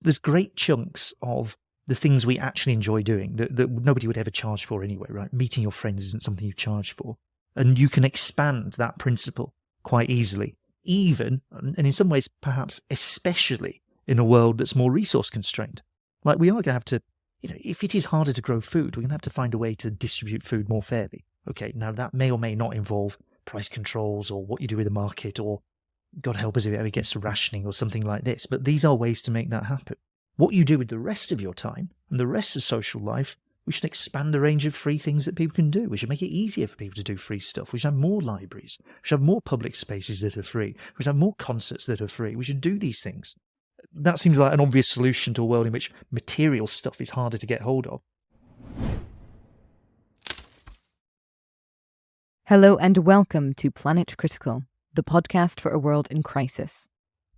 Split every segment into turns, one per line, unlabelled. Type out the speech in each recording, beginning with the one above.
there's great chunks of the things we actually enjoy doing that nobody would ever charge for anyway, right? Meeting your friends isn't something you charge for. And you can expand that principle quite easily, even, and in some ways perhaps especially, in a world that's more resource constrained. Like, we are going to have to, if it is harder to grow food, we're going to have to find a way to distribute food more fairly. Okay, now that may or may not involve price controls or what you do with the market, or God help us if it ever gets to rationing or something like this. But these are ways to make that happen. What you do with the rest of your time and the rest of social life, we should expand the range of free things that people can do. We should make it easier for people to do free stuff. We should have more libraries. We should have more public spaces that are free. We should have more concerts that are free. We should do these things. That seems like an obvious solution to a world in which material stuff is harder to get hold of.
Hello and welcome to Planet Critical, the podcast for a world in crisis.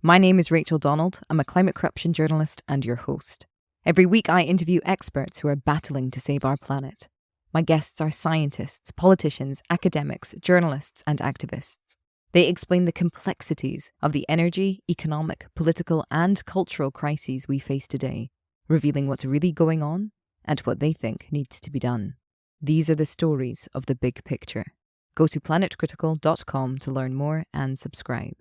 My name is Rachel Donald. I'm a climate corruption journalist and your host. Every week I interview experts who are battling to save our planet. My guests are scientists, politicians, academics, journalists and activists. They explain the complexities of the energy, economic, political and cultural crises we face today, revealing what's really going on and what they think needs to be done. These are the stories of the big picture. Go to planetcritical.com to learn more and subscribe.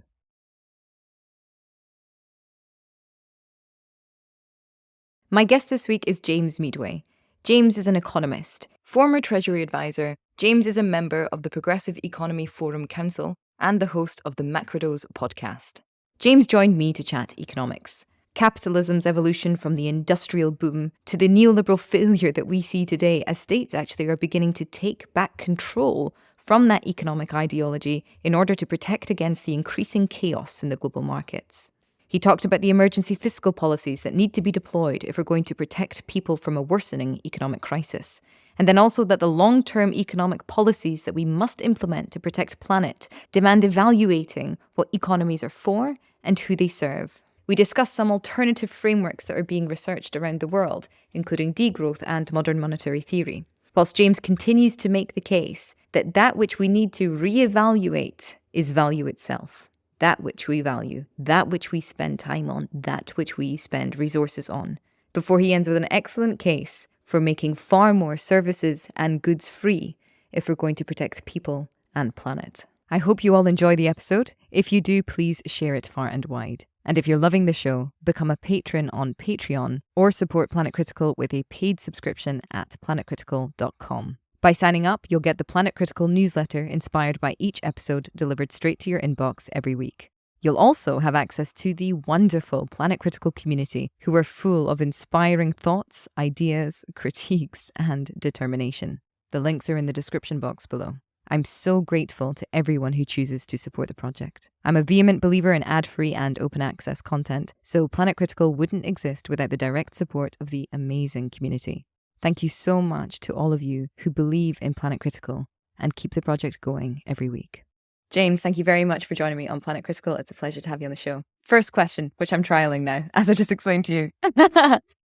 My guest this week is James Meadway. James is an economist, former Treasury advisor. James is a member of the Progressive Economy Forum Council and the host of the Macrodose podcast. James joined me to chat economics, capitalism's evolution from the industrial boom to the neoliberal failure that we see today, as states actually are beginning to take back control from that economic ideology in order to protect against the increasing chaos in the global markets. He talked about the emergency fiscal policies that need to be deployed if we're going to protect people from a worsening economic crisis. And then also that the long-term economic policies that we must implement to protect planet demand evaluating what economies are for and who they serve. We discuss some alternative frameworks that are being researched around the world, including degrowth and modern monetary theory. Whilst James continues to make the case that which we need to reevaluate is value itself. That which we value, that which we spend time on, that which we spend resources on, before he ends with an excellent case for making far more services and goods free if we're going to protect people and planet. I hope you all enjoy the episode. If you do, please share it far and wide. And if you're loving the show, become a patron on Patreon or support Planet Critical with a paid subscription at planetcritical.com. By signing up, you'll get the Planet Critical newsletter inspired by each episode delivered straight to your inbox every week. You'll also have access to the wonderful Planet Critical community, who are full of inspiring thoughts, ideas, critiques, and determination. The links are in the description box below. I'm so grateful to everyone who chooses to support the project. I'm a vehement believer in ad-free and open access content, so Planet Critical wouldn't exist without the direct support of the amazing community. Thank you so much to all of you who believe in Planet Critical and keep the project going every week. James, thank you very much for joining me on Planet Critical. It's a pleasure to have you on the show. First question, which I'm trialing now, as I just explained to you.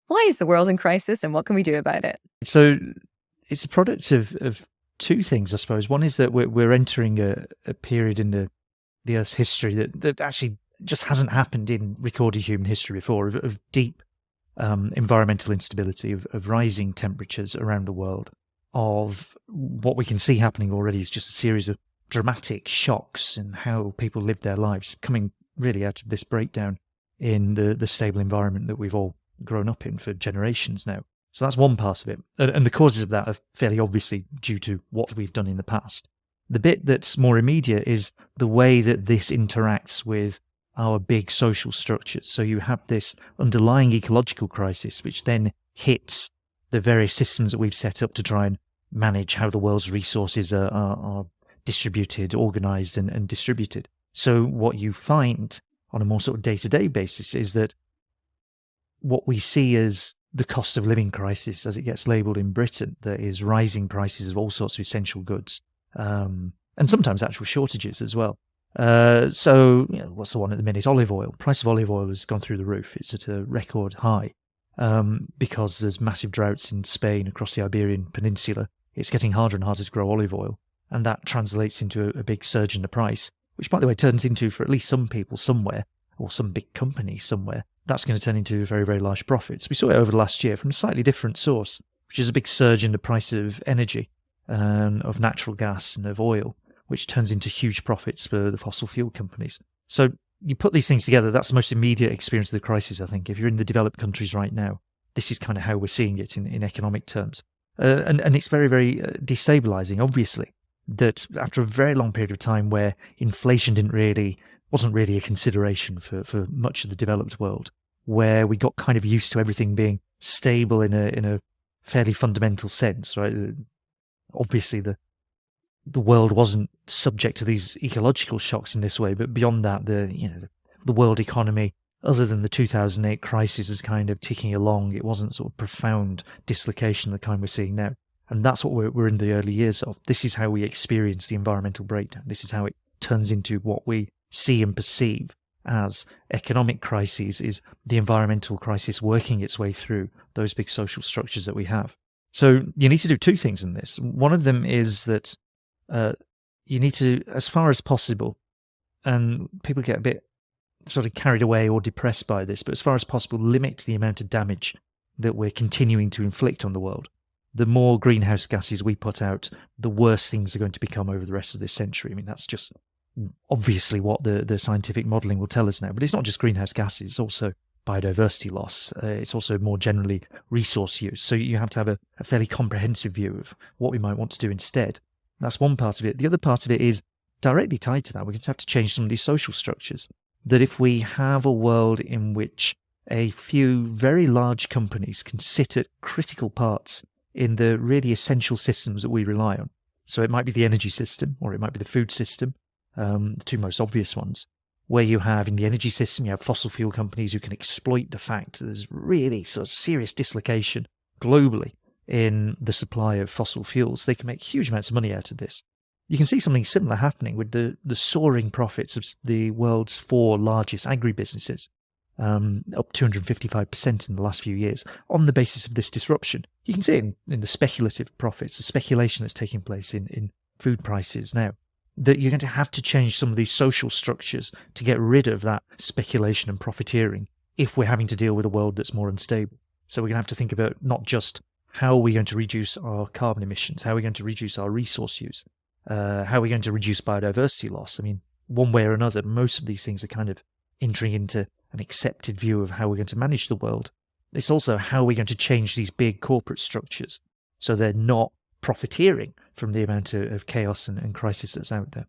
Why is the world in crisis and what can we do about it?
So it's a product of two things, I suppose. One is that we're entering a period in the Earth's history that actually just hasn't happened in recorded human history before, of deep environmental instability, of rising temperatures around the world, of what we can see happening already is just a series of dramatic shocks in how people live their lives, coming really out of this breakdown in the stable environment that we've all grown up in for generations now. So that's one part of it. And the causes of that are fairly obviously due to what we've done in the past. The bit that's more immediate is the way that this interacts with our big social structures. So you have this underlying ecological crisis, which then hits the various systems that we've set up to try and manage how the world's resources are distributed, organised and distributed. So what you find on a more sort of day-to-day basis is that what we see as the cost of living crisis, as it gets labelled in Britain, there is rising prices of all sorts of essential goods, and sometimes actual shortages as well. So, what's the one at the minute? Olive oil. Price of olive oil has gone through the roof. It's at a record high because there's massive droughts in Spain, across the Iberian Peninsula. It's getting harder and harder to grow olive oil, and that translates into a big surge in the price, which, by the way, turns into, for at least some people somewhere, or some big company somewhere, that's going to turn into very, very large profits. We saw it over the last year from a slightly different source, which is a big surge in the price of energy, of natural gas and of oil, which turns into huge profits for the fossil fuel companies. So you put these things together, that's the most immediate experience of the crisis, I think. If you're in the developed countries right now, this is kind of how we're seeing it in economic terms. And it's very, very destabilizing, obviously, that after a very long period of time where inflation wasn't really a consideration for much of the developed world, where we got kind of used to everything being stable in a fairly fundamental sense, right? Obviously, the world wasn't subject to these ecological shocks in this way, but beyond that, the world economy, other than the 2008 crisis, is kind of ticking along. It wasn't sort of profound dislocation the kind we're seeing now. And that's what we're in the early years of. This is how we experience the environmental breakdown. This is how it turns into what we see and perceive as economic crises, is the environmental crisis working its way through those big social structures that we have. So you need to do two things in this. One of them is that you need to, as far as possible, and people get a bit sort of carried away or depressed by this, but as far as possible, limit the amount of damage that we're continuing to inflict on the world. The more greenhouse gases we put out, the worse things are going to become over the rest of this century. I mean, that's just obviously what the scientific modelling will tell us now. But it's not just greenhouse gases, it's also biodiversity loss. It's also more generally resource use. So you have to have a fairly comprehensive view of what we might want to do instead. That's one part of it. The other part of it is directly tied to that. We're going to have to change some of these social structures. That if we have a world in which a few very large companies can sit at critical parts in the really essential systems that we rely on. So it might be the energy system, or it might be the food system, the two most obvious ones, where you have, in the energy system, you have fossil fuel companies who can exploit the fact that there's really sort of serious dislocation globally in the supply of fossil fuels. They can make huge amounts of money out of this. You can see something similar happening with the soaring profits of the world's 4 largest agribusinesses, up 255% in the last few years, on the basis of this disruption. You can see it in the speculative profits, the speculation that's taking place in food prices now, that you're going to have to change some of these social structures to get rid of that speculation and profiteering if we're having to deal with a world that's more unstable. So we're going to have to think about not just how are we going to reduce our carbon emissions, how are we going to reduce our resource use, how are we going to reduce biodiversity loss. I mean, one way or another, most of these things are kind of entering into an accepted view of how we're going to manage the world. It's also how we're going to change these big corporate structures so they're not profiteering from the amount of chaos and crisis that's out there.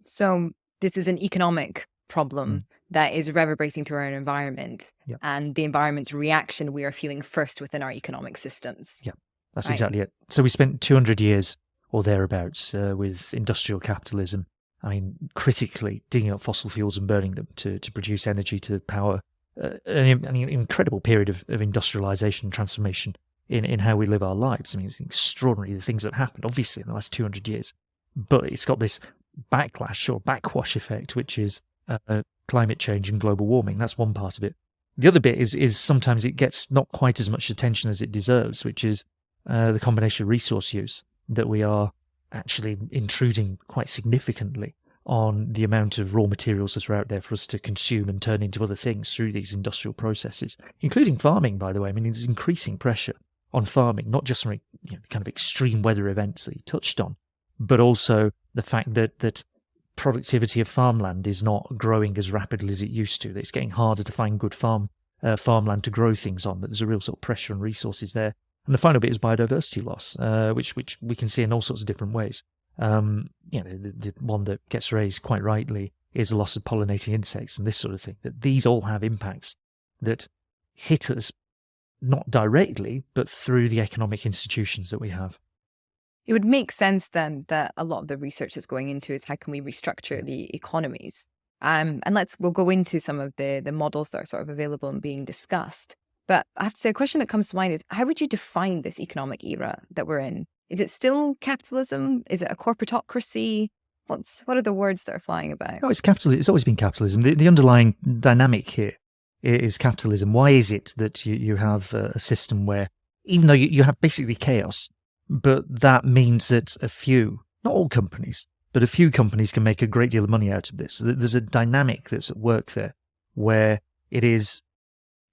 So this is an economic problem that is reverberating through our environment, and the environment's reaction we are feeling first within our economic systems.
Yeah, that's exactly it. So we spent 200 years or thereabouts with industrial capitalism. I mean, critically digging up fossil fuels and burning them to produce energy to power an incredible period of industrialization and transformation in how we live our lives. I mean, it's extraordinary the things that have happened, obviously, in the last 200 years. But it's got this backlash or backwash effect, which is climate change and global warming. That's one part of it. The other bit is sometimes it gets not quite as much attention as it deserves, which is the combination of resource use, that we are actually intruding quite significantly on the amount of raw materials that are out there for us to consume and turn into other things through these industrial processes, including farming, by the way. I mean, there's increasing pressure on farming, not just from kind of extreme weather events that you touched on, but also the fact that productivity of farmland is not growing as rapidly as it used to. It's getting harder to find good farmland to grow things on, that there's a real sort of pressure on resources there. And the final bit is biodiversity loss, which we can see in all sorts of different ways. The one that gets raised quite rightly is the loss of pollinating insects and this sort of thing. That these all have impacts that hit us not directly, but through the economic institutions that we have.
It would make sense then that a lot of the research that's going into is how can we restructure the economies. And we'll go into some of the models that are sort of available and being discussed. But I have to say, a question that comes to mind is, how would you define this economic era that we're in? Is it still capitalism? Is it a corporatocracy? What are the words that are flying about?
No, it's capitalism. It's always been capitalism. The underlying dynamic here is capitalism. Why is it that you have a system where, even though you have basically chaos, but that means that a few, not all companies, but a few companies can make a great deal of money out of this. There's a dynamic that's at work there where it is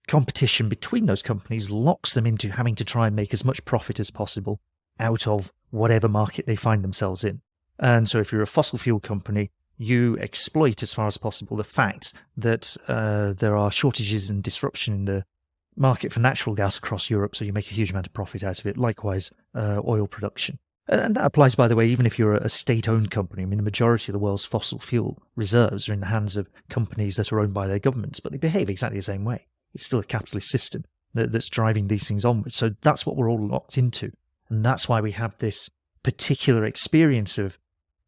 competition between those companies locks them into having to try and make as much profit as possible out of whatever market they find themselves in. And so if you're a fossil fuel company, you exploit as far as possible the fact that there are shortages and disruption in the market for natural gas across Europe, so you make a huge amount of profit out of it. Likewise, oil production. And that applies, by the way, even if you're a state-owned company. I mean, the majority of the world's fossil fuel reserves are in the hands of companies that are owned by their governments, but they behave exactly the same way. It's still a capitalist system that's driving these things onward. So that's what we're all locked into. And that's why we have this particular experience of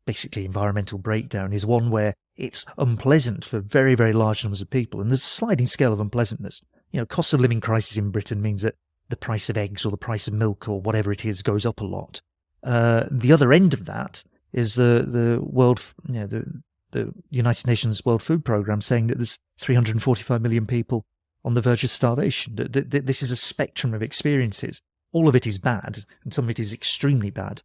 basically environmental breakdown is one where it's unpleasant for very, very large numbers of people. And there's a sliding scale of unpleasantness. Cost of living crisis in Britain means that the price of eggs or the price of milk or whatever it is goes up a lot. The other end of that is the world, the United Nations World Food Programme saying that there's 345 million people on the verge of starvation. This is a spectrum of experiences. All of it is bad, and some of it is extremely bad.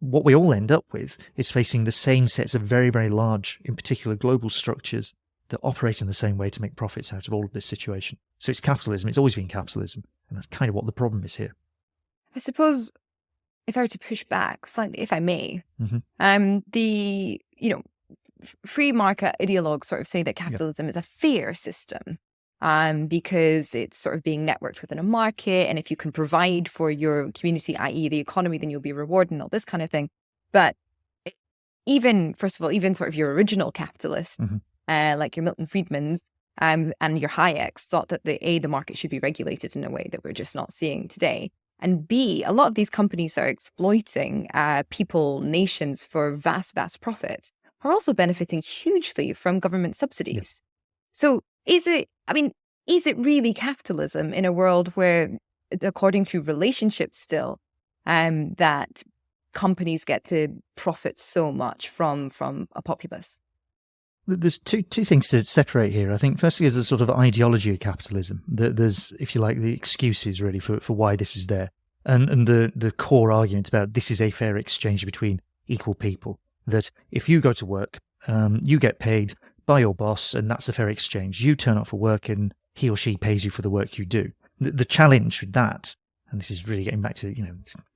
What we all end up with is facing the same sets of very, very large, in particular global structures that operate in the same way to make profits out of all of this situation. So it's capitalism. It's always been capitalism. And that's kind of what the problem is here.
I suppose if I were to push back slightly, if I may, the free market ideologues sort of say that capitalism is a fair system because it's sort of being networked within a market. And if you can provide for your community, i.e. the economy, then you'll be rewarded and all this kind of thing. But even sort of your original capitalist, like your Milton Friedmans and your Hayeks, thought that the market should be regulated in a way that we're just not seeing today. And B, a lot of these companies that are exploiting people, nations for vast, vast profits are also benefiting hugely from government subsidies. So is it really capitalism in a world where, according to relationships still, that companies get to profit so much from a populace?
There's two things to separate here. I think firstly, there's a sort of ideology of capitalism. There's, if you like, the excuses really for why this is there. And the core argument about this is a fair exchange between equal people. That if you go to work, you get paid by your boss, and that's a fair exchange. You turn up for work and he or she pays you for the work you do. The challenge with that, and this is really getting back to,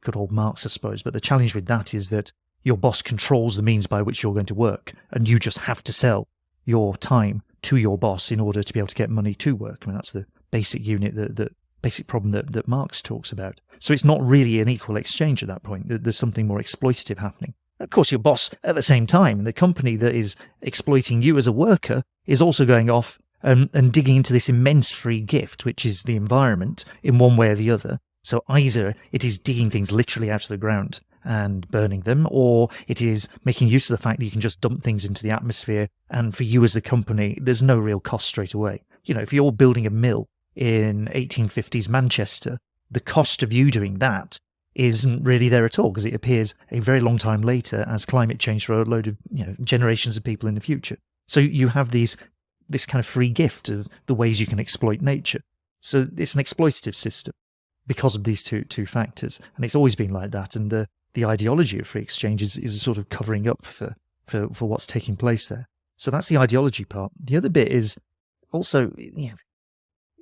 good old Marx, I suppose, but the challenge with that is that your boss controls the means by which you're going to work, and you just have to sell your time to your boss in order to be able to get money to work. I mean, that's the basic unit, the basic problem that Marx talks about. So it's not really an equal exchange at that point. There's something more exploitative happening. Of course, your boss, at the same time, the company that is exploiting you as a worker, is also going off and digging into this immense free gift, which is the environment, in one way or the other. So either it is digging things literally out of the ground and burning them, or it is making use of the fact that you can just dump things into the atmosphere, and for you as a company, there's no real cost straight away. If you're building a mill in 1850s Manchester, the cost of you doing that isn't really there at all, because it appears a very long time later as climate change for a load of generations of people in the future. So you have this kind of free gift of the ways you can exploit nature. So it's an exploitative system because of these two factors, and it's always been like that. And the ideology of free exchange is a sort of covering up for what's taking place there. So that's the ideology part. The other bit is also,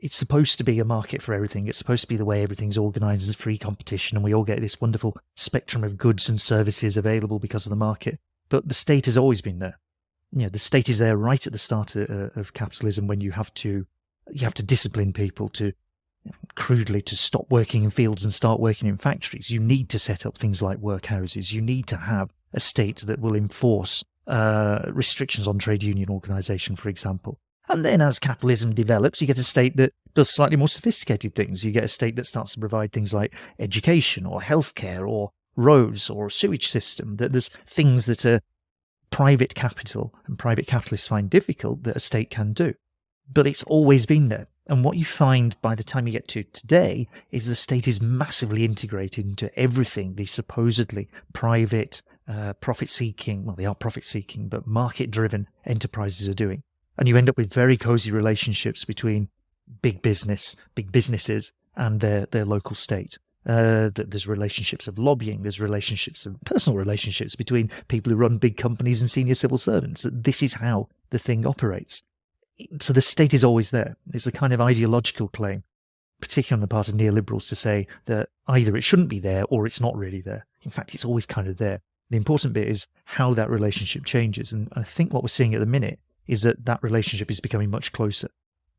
it's supposed to be a market for everything. It's supposed to be the way everything's organised as free competition, and we all get this wonderful spectrum of goods and services available because of the market. But the state has always been there. The state is there right at the start of capitalism, when you have to discipline people to, crudely, to stop working in fields and start working in factories. You need to set up things like workhouses. You need to have a state that will enforce restrictions on trade union organisation, for example. And then as capitalism develops, you get a state that does slightly more sophisticated things. You get a state that starts to provide things like education or healthcare or roads or a sewage system. That there's things that a private capital and private capitalists find difficult that a state can do. But it's always been there. And what you find by the time you get to today is the state is massively integrated into everything the supposedly private, profit-seeking, well, they are profit-seeking, but market-driven enterprises are doing. And you end up with very cosy relationships between big businesses, and their local state. There's relationships of lobbying, there's relationships of personal relationships between people who run big companies and senior civil servants. This is how the thing operates. So the state is always there. It's a kind of ideological claim, particularly on the part of neoliberals, to say that either it shouldn't be there or it's not really there. In fact, it's always kind of there. The important bit is how that relationship changes. And I think what we're seeing at the minute is that relationship is becoming much closer.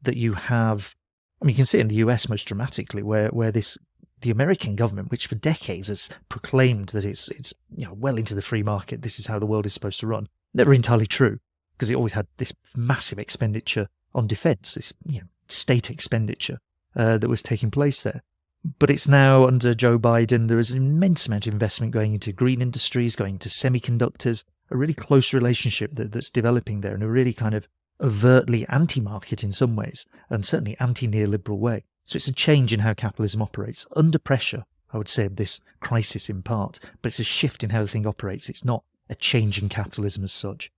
That you have, you can see it in the US most dramatically, where the American government, which for decades has proclaimed that it's well into the free market, this is how the world is supposed to run, never entirely true, because it always had this massive expenditure on defence, this state expenditure that was taking place there. But it's now under Joe Biden, there is an immense amount of investment going into green industries, going into semiconductors, a really close relationship that's developing there in a really kind of overtly anti-market in some ways, and certainly anti-neoliberal way. So it's a change in how capitalism operates, under pressure, I would say, of this crisis in part, but it's a shift in how the thing operates. It's not a change in capitalism as such.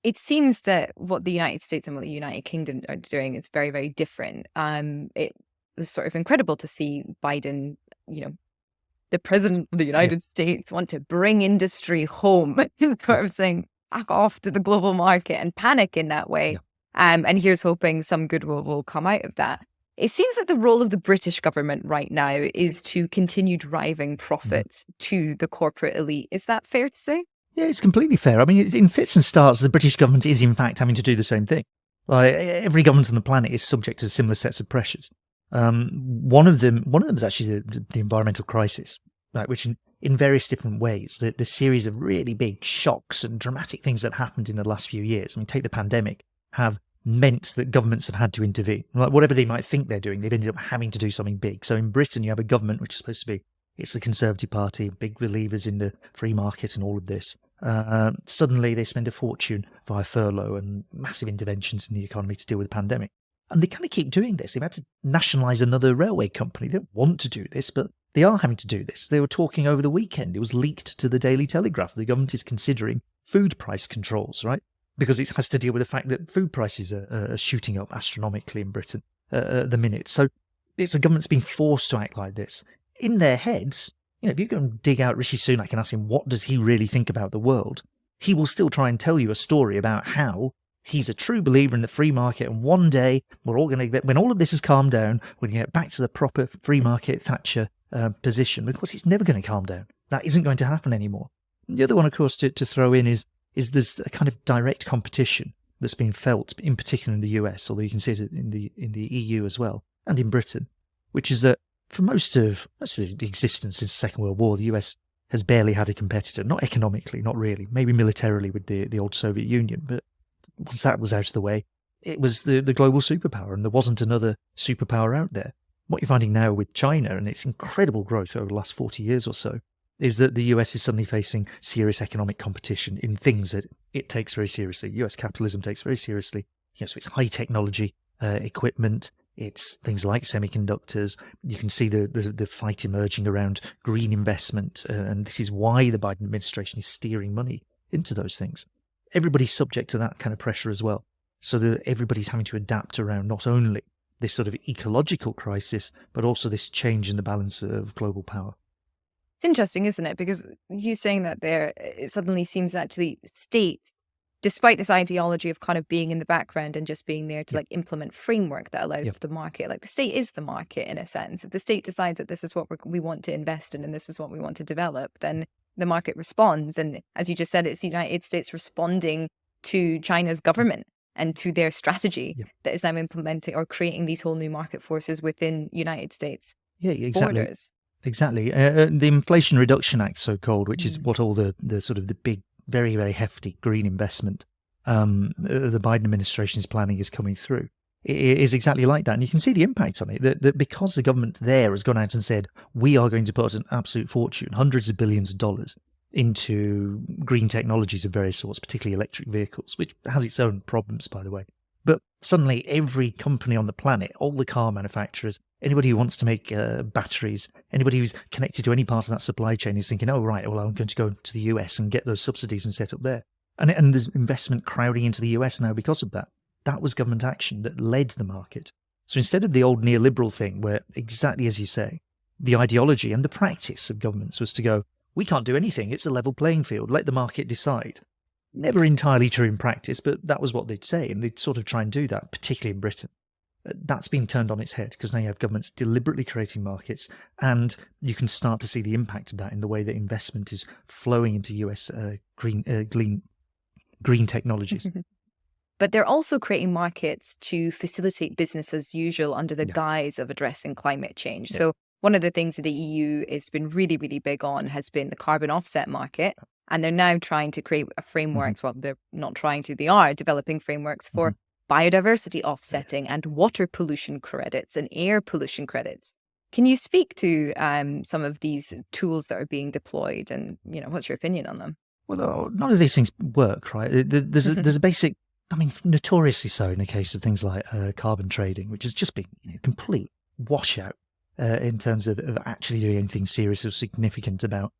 It seems that what the United States and what the United Kingdom are doing is very, very different. It was sort of incredible to see Biden, the president of the United States, want to bring industry home, sort of saying, back off to the global market and panic in that way. And here's hoping some good will come out of that. It seems that the role of the British government right now is to continue driving profits to the corporate elite. Is that fair to say?
Yeah, it's completely fair. In fits and starts, the British government is in fact having to do the same thing. Every government on the planet is subject to similar sets of pressures. One of them is actually the environmental crisis, right, which in various different ways, the series of really big shocks and dramatic things that happened in the last few years, take the pandemic, have meant that governments have had to intervene. Whatever they might think they're doing, they've ended up having to do something big. So in Britain, you have a government which is supposed to be, it's the Conservative Party, big believers in the free market and all of this. Suddenly they spend a fortune via furlough and massive interventions in the economy to deal with the pandemic. And they kind of keep doing this. They've had to nationalise another railway company. They don't want to do this, but they are having to do this. They were talking over the weekend. It was leaked to the Daily Telegraph. The government is considering food price controls, right? Because it has to deal with the fact that food prices are shooting up astronomically in Britain at the minute. So it's the government's being forced to act like this. In their heads, if you go and dig out Rishi Sunak and ask him what does he really think about the world, he will still try and tell you a story about how he's a true believer in the free market, and one day we're all going to get, when all of this has calmed down, we're going to get back to the proper free market Thatcher position. Of course, it's never going to calm down. That isn't going to happen anymore. The other one, of course, to throw in is there's a kind of direct competition that's been felt, in particular in the US, although you can see it in the EU as well, and in Britain, which is that for most of its existence since the Second World War, the US has barely had a competitor, not economically, not really, maybe militarily with the old Soviet Union, but once that was out of the way, it was the global superpower, and there wasn't another superpower out there. What you're finding now with China and its incredible growth over the last 40 years or so is that the US is suddenly facing serious economic competition in things that it takes very seriously. US capitalism takes very seriously. So it's high technology equipment, it's things like semiconductors. You can see the fight emerging around green investment, and this is why the Biden administration is steering money into those things. Everybody's subject to that kind of pressure as well. So that everybody's having to adapt around not only this sort of ecological crisis, but also this change in the balance of global power.
It's interesting, isn't it? Because you saying that there, it suddenly seems that actually states, despite this ideology of kind of being in the background and just being there to implement framework that allows for the market, the state is the market in a sense. If the state decides that this is what we want to invest in and this is what we want to develop, then the market responds. And as you just said, it's the United States responding to China's government and to their strategy that is now implementing or creating these whole new market forces within United States borders.
Exactly. The Inflation Reduction Act, so-called, which is what all the sort of the big, very, very hefty green investment the Biden administration is planning is coming through. It is exactly like that. And you can see the impact on it, that because the government there has gone out and said, we are going to put an absolute fortune, hundreds of billions of dollars, into green technologies of various sorts, particularly electric vehicles, which has its own problems, by the way. But suddenly every company on the planet, all the car manufacturers, anybody who wants to make batteries, anybody who's connected to any part of that supply chain is thinking, oh, right, well, I'm going to go to the US and get those subsidies and set up there. And there's investment crowding into the US now because of that. That was government action that led the market. So instead of the old neoliberal thing where, exactly as you say, the ideology and the practice of governments was to go, we can't do anything, it's a level playing field, let the market decide. Never entirely true in practice, but that was what they'd say, and they'd sort of try and do that, particularly in Britain. That's been turned on its head, because now you have governments deliberately creating markets, and you can start to see the impact of that in the way that investment is flowing into US green technologies.
But they're also creating markets to facilitate business as usual under the guise of addressing climate change.
Yeah.
So one of the things that the EU has been really, really big on has been the carbon offset market. And they're now trying to create a framework. Well, they're not trying to, they are developing frameworks for biodiversity offsetting and water pollution credits and air pollution credits. Can you speak to some of these tools that are being deployed, and what's your opinion on them?
Well, none of these things work, right? There's a basic, notoriously so in the case of things like carbon trading, which has just been a complete washout in terms of actually doing anything serious or significant about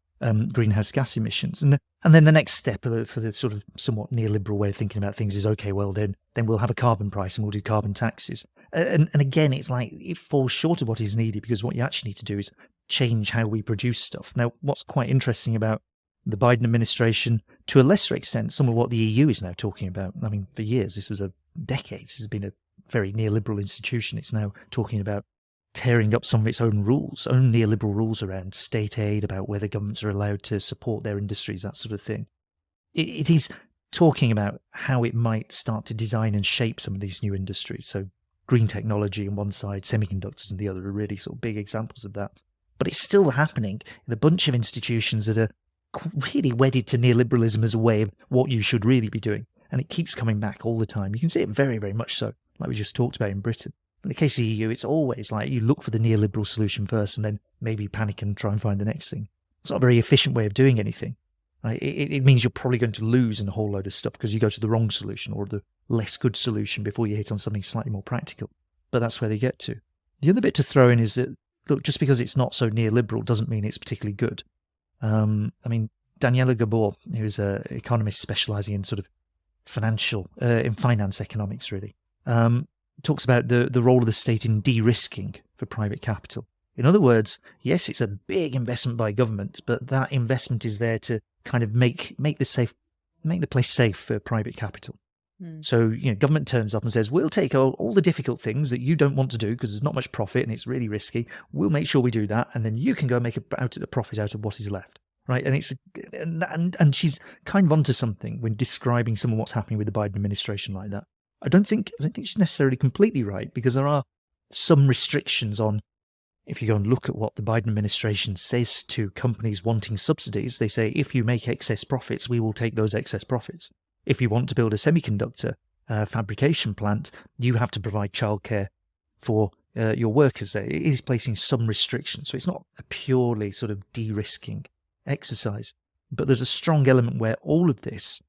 greenhouse gas emissions. And then the next step for the sort of somewhat neoliberal way of thinking about things is, okay, well, then we'll have a carbon price and we'll do carbon taxes. And again, it's like it falls short of what is needed, because what you actually need to do is change how we produce stuff. Now, what's quite interesting about the Biden administration, to a lesser extent, some of what the EU is now talking about. For years, this was decades. This has been a very neoliberal institution. It's now talking about tearing up some of its own rules, own neoliberal rules around state aid, about whether governments are allowed to support their industries, that sort of thing. It is talking about how it might start to design and shape some of these new industries. So green technology on one side, semiconductors on the other are really sort of big examples of that. But it's still happening in a bunch of institutions that are really wedded to neoliberalism as a way of what you should really be doing. And it keeps coming back all the time. You can see it very, very much so, like we just talked about in Britain. In the case of the EU, it's always like you look for the neoliberal solution first and then maybe panic and try and find the next thing. It's not a very efficient way of doing anything. Right? It means you're probably going to lose in a whole load of stuff because you go to the wrong solution or the less good solution before you hit on something slightly more practical. But that's where they get to. The other bit to throw in is that, look, just because it's not so neoliberal doesn't mean it's particularly good. Daniela Gabor, who's an economist specialising in sort of in finance economics, really, talks about the role of the state in de-risking for private capital. In other words, yes, it's a big investment by government, but that investment is there to kind of make the place safe for private capital. So, government turns up and says, we'll take all the difficult things that you don't want to do because there's not much profit and it's really risky. We'll make sure we do that, and then you can go make a profit out of what is left. Right, and she's kind of onto something when describing some of what's happening with the Biden administration like that. I don't think she's necessarily completely right, because there are some restrictions on. If you go and look at what the Biden administration says to companies wanting subsidies, they say, if you make excess profits, we will take those excess profits. If you want to build a semiconductor fabrication plant, you have to provide childcare for your workers there. It is placing some restrictions, so it's not a purely sort of de-risking exercise. But there's a strong element where all of this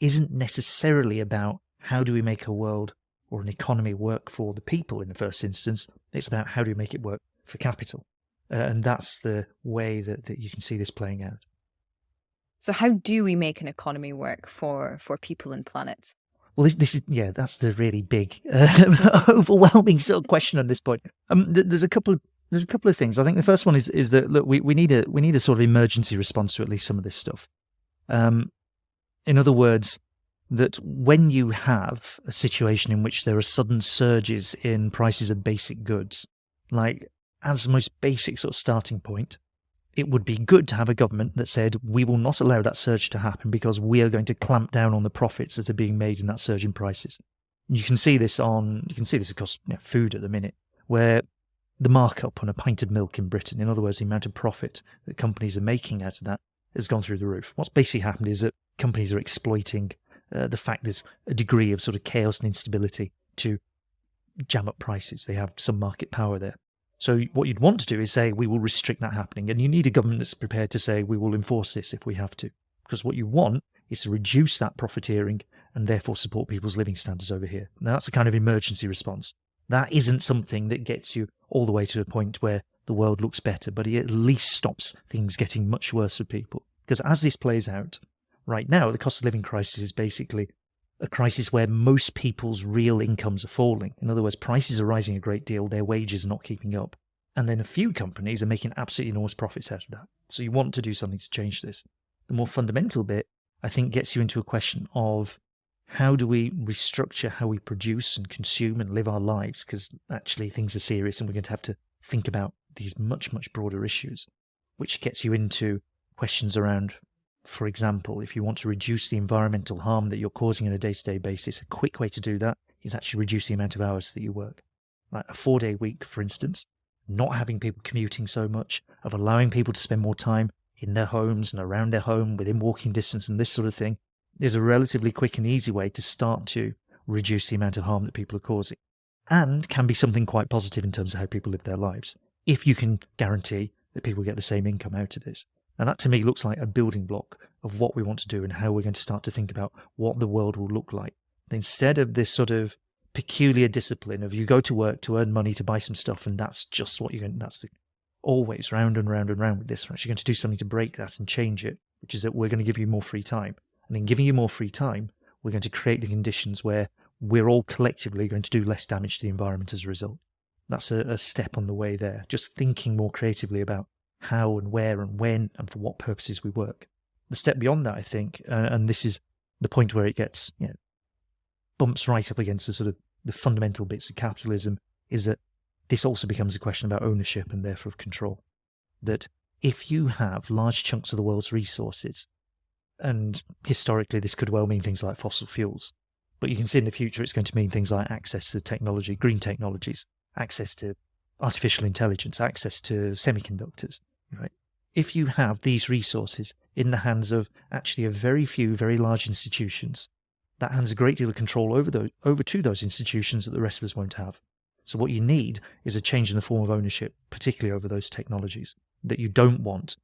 isn't necessarily about how do we make a world or an economy work for the people in the first instance. It's about how do we make it work for capital. And that's the way that you can see this playing out.
So how do we make an economy work for people and planet?
Well, that's the really big, overwhelming sort of question on this point. There's a couple of things. I think the first one is that, look, we need a sort of emergency response to at least some of this stuff. In other words, that when you have a situation in which there are sudden surges in prices of basic goods, like as the most basic sort of starting point, it would be good to have a government that said, we will not allow that surge to happen because we are going to clamp down on the profits that are being made in that surge in prices. You can see this across food at the minute, where the markup on a pint of milk in Britain, in other words, the amount of profit that companies are making out of that, has gone through the roof. What's basically happened is that companies are exploiting the fact there's a degree of sort of chaos and instability to jam up prices. They have some market power there. So what you'd want to do is say, we will restrict that happening. And you need a government that's prepared to say, we will enforce this if we have to. Because what you want is to reduce that profiteering and therefore support people's living standards over here. Now, that's a kind of emergency response. That isn't something that gets you all the way to the point where the world looks better, but it at least stops things getting much worse for people. Because as this plays out, right now, the cost of living crisis is basically a crisis where most people's real incomes are falling. In other words, prices are rising a great deal, their wages are not keeping up. And then a few companies are making absolutely enormous profits out of that. So you want to do something to change this. The more fundamental bit, I think, gets you into a question of how do we restructure how we produce and consume and live our lives? Because actually things are serious and we're going to have to think about these much, much broader issues, which gets you into questions around, for example, if you want to reduce the environmental harm that you're causing on a day-to-day basis, a quick way to do that is actually reduce the amount of hours that you work. Like a 4-day week, for instance, not having people commuting so much, of allowing people to spend more time in their homes and around their home, within walking distance and this sort of thing, is a relatively quick and easy way to start to reduce the amount of harm that people are causing. And can be something quite positive in terms of how people live their lives, if you can guarantee that people get the same income out of this. And that to me looks like a building block of what we want to do and how we're going to start to think about what the world will look like. Instead of this sort of peculiar discipline of you go to work to earn money to buy some stuff and that's just what you're going to, that's the, always round and round and round with this. We're actually going to do something to break that and change it, which is that we're going to give you more free time. And in giving you more free time, we're going to create the conditions where we're all collectively going to do less damage to the environment as a result. That's a step on the way there. Just thinking more creatively about how and where and when and for what purposes we work. The step beyond that, I think, and this is the point where it gets, bumps right up against the sort of the fundamental bits of capitalism, is that this also becomes a question about ownership and therefore of control. That if you have large chunks of the world's resources, and historically this could well mean things like fossil fuels, but you can see in the future it's going to mean things like access to technology, green technologies, access to artificial intelligence, access to semiconductors, right? If you have these resources in the hands of actually a very few, very large institutions, that hands a great deal of control over to those institutions that the rest of us won't have. So what you need is a change in the form of ownership, particularly over those technologies, that you don't want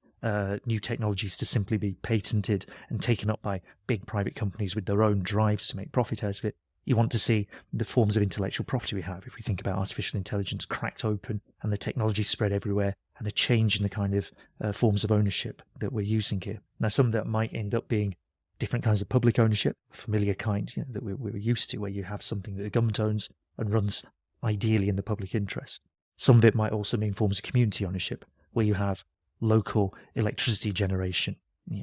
new technologies to simply be patented and taken up by big private companies with their own drives to make profit out of it. You want to see the forms of intellectual property we have, if we think about artificial intelligence, cracked open and the technology spread everywhere, and a change in the kind of forms of ownership that we're using here. Now, some of that might end up being different kinds of public ownership, familiar kind that we're used to, where you have something that the government owns and runs ideally in the public interest. Some of it might also mean forms of community ownership, where you have local electricity generation,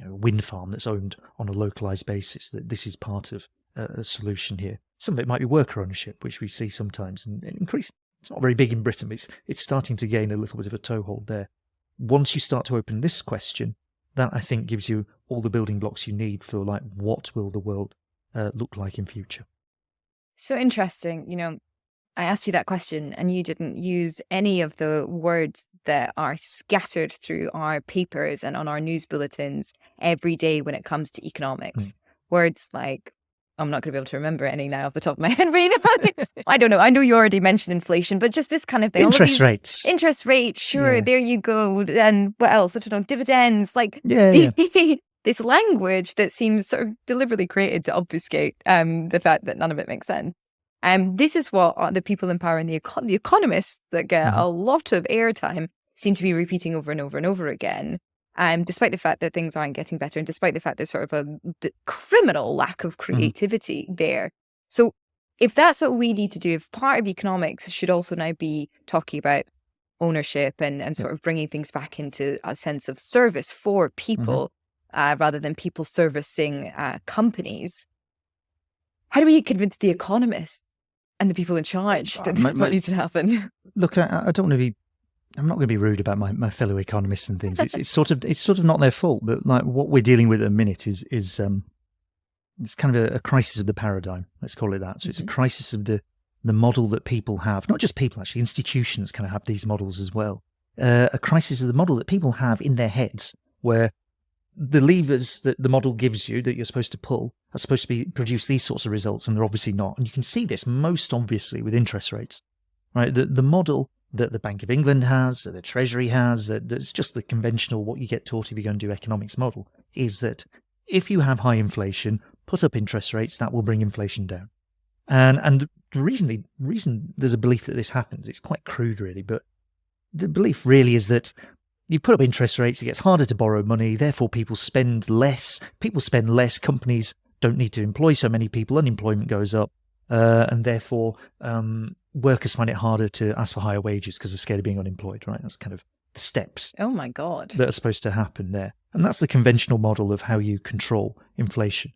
a wind farm that's owned on a localized basis, that this is part of a solution here. Some of it might be worker ownership, which we see sometimes and increase. It's not very big in Britain, but it's starting to gain a little bit of a toehold there. Once you start to open this question, that I think gives you all the building blocks you need for what will the world look like in future.
So interesting. I asked you that question and you didn't use any of the words that are scattered through our papers and on our news bulletins every day when it comes to economics. Words like, I'm not going to be able to remember any now off the top of my head. I don't know. I know you already mentioned inflation, but just this kind of thing.
Interest rates.
Interest rates. Sure. Yeah. There you go. And what else? I don't know. Dividends. This language that seems sort of deliberately created to obfuscate the fact that none of it makes sense. This is what the people in power and the economists that get a lot of airtime seem to be repeating over and over and over again. Despite the fact that things aren't getting better and despite the fact there's sort of a criminal lack of creativity there. So if that's what we need to do, if part of economics should also now be talking about ownership and sort of bringing things back into a sense of service for people rather than people servicing companies, how do we convince the economists and the people in charge that this is what needs to happen? Look,
I don't want to be. I'm not going to be rude about my fellow economists and things. It's sort of not their fault, but what we're dealing with at the minute is it's kind of a crisis of the paradigm. Let's call it that. So it's a crisis of the model that people have, not just people actually, institutions kind of have these models as well. A crisis of the model that people have in their heads, where the levers that the model gives you that you're supposed to pull are supposed to produce these sorts of results, and they're obviously not. And you can see this most obviously with interest rates, right? The model that the Bank of England has, that the Treasury has, that's just the conventional what you get taught if you go and do economics model, is that if you have high inflation, put up interest rates, that will bring inflation down. And the reason there's a belief that this happens, it's quite crude really, but the belief really is that you put up interest rates, it gets harder to borrow money, therefore people spend less, companies don't need to employ so many people, unemployment goes up, and therefore workers find it harder to ask for higher wages because they're scared of being unemployed, right? That's kind of the steps
Oh my God.
that are supposed to happen there. And that's the conventional model of how you control inflation.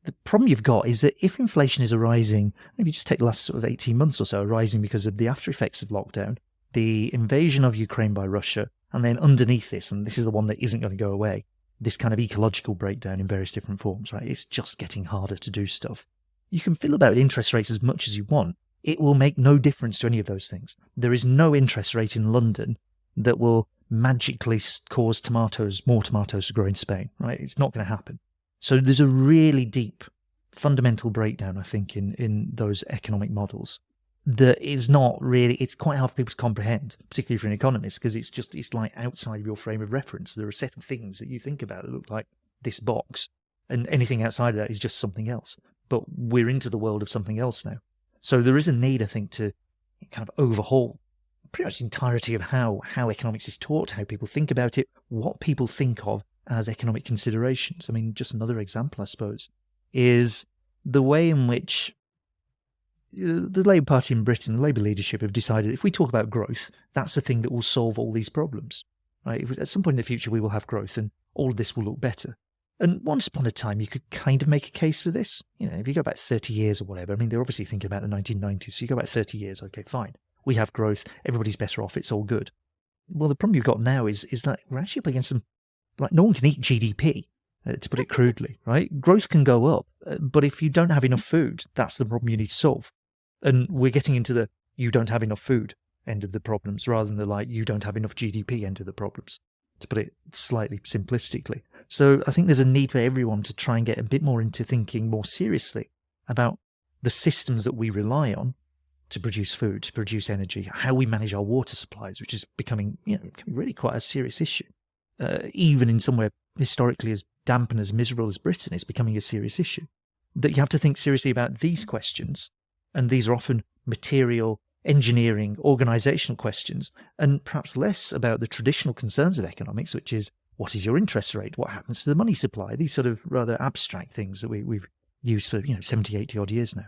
The problem you've got is that if inflation is arising, maybe just take the last sort of 18 months or so, arising because of the after effects of lockdown, the invasion of Ukraine by Russia, and then underneath this, and this is the one that isn't going to go away, this kind of ecological breakdown in various different forms, right? It's just getting harder to do stuff. You can feel about interest rates as much as you want. It will make no difference to any of those things. There is no interest rate in London that will magically cause more tomatoes to grow in Spain, right? It's not going to happen. So there's a really deep fundamental breakdown, I think, in those economic models that is not really, it's quite hard for people to comprehend, particularly for an economist, because it's like outside of your frame of reference. There are a set of things that you think about that look like this box, and anything outside of that is just something else. But we're into the world of something else now. So there is a need, I think, to kind of overhaul pretty much the entirety of how economics is taught, how people think about it, what people think of as economic considerations. I mean, just another example, I suppose, is the way in which the Labour Party in Britain, the Labour leadership have decided if we talk about growth, that's the thing that will solve all these problems. Right? At some point in the future, we will have growth and all of this will look better. And once upon a time, you could kind of make a case for this. You know, if you go back 30 years or whatever, I mean, they're obviously thinking about the 1990s. So you go back 30 years, okay, fine. We have growth. Everybody's better off. It's all good. Well, the problem you've got now is that we're actually up against some, like, no one can eat GDP, to put it crudely, right? Growth can go up, but if you don't have enough food, that's the problem you need to solve. And we're getting into the you don't have enough food end of the problems rather than the like you don't have enough GDP end of the problems, to put it slightly simplistically. So I think there's a need for everyone to try and get a bit more into thinking more seriously about the systems that we rely on to produce food, to produce energy, how we manage our water supplies, which is becoming really quite a serious issue. Even in somewhere historically as damp and as miserable as Britain, it's becoming a serious issue. That you have to think seriously about these questions, and these are often material, engineering, organisational questions, and perhaps less about the traditional concerns of economics, which is what is your interest rate, what happens to the money supply, these sort of rather abstract things that we've used for 70, 80 odd years now.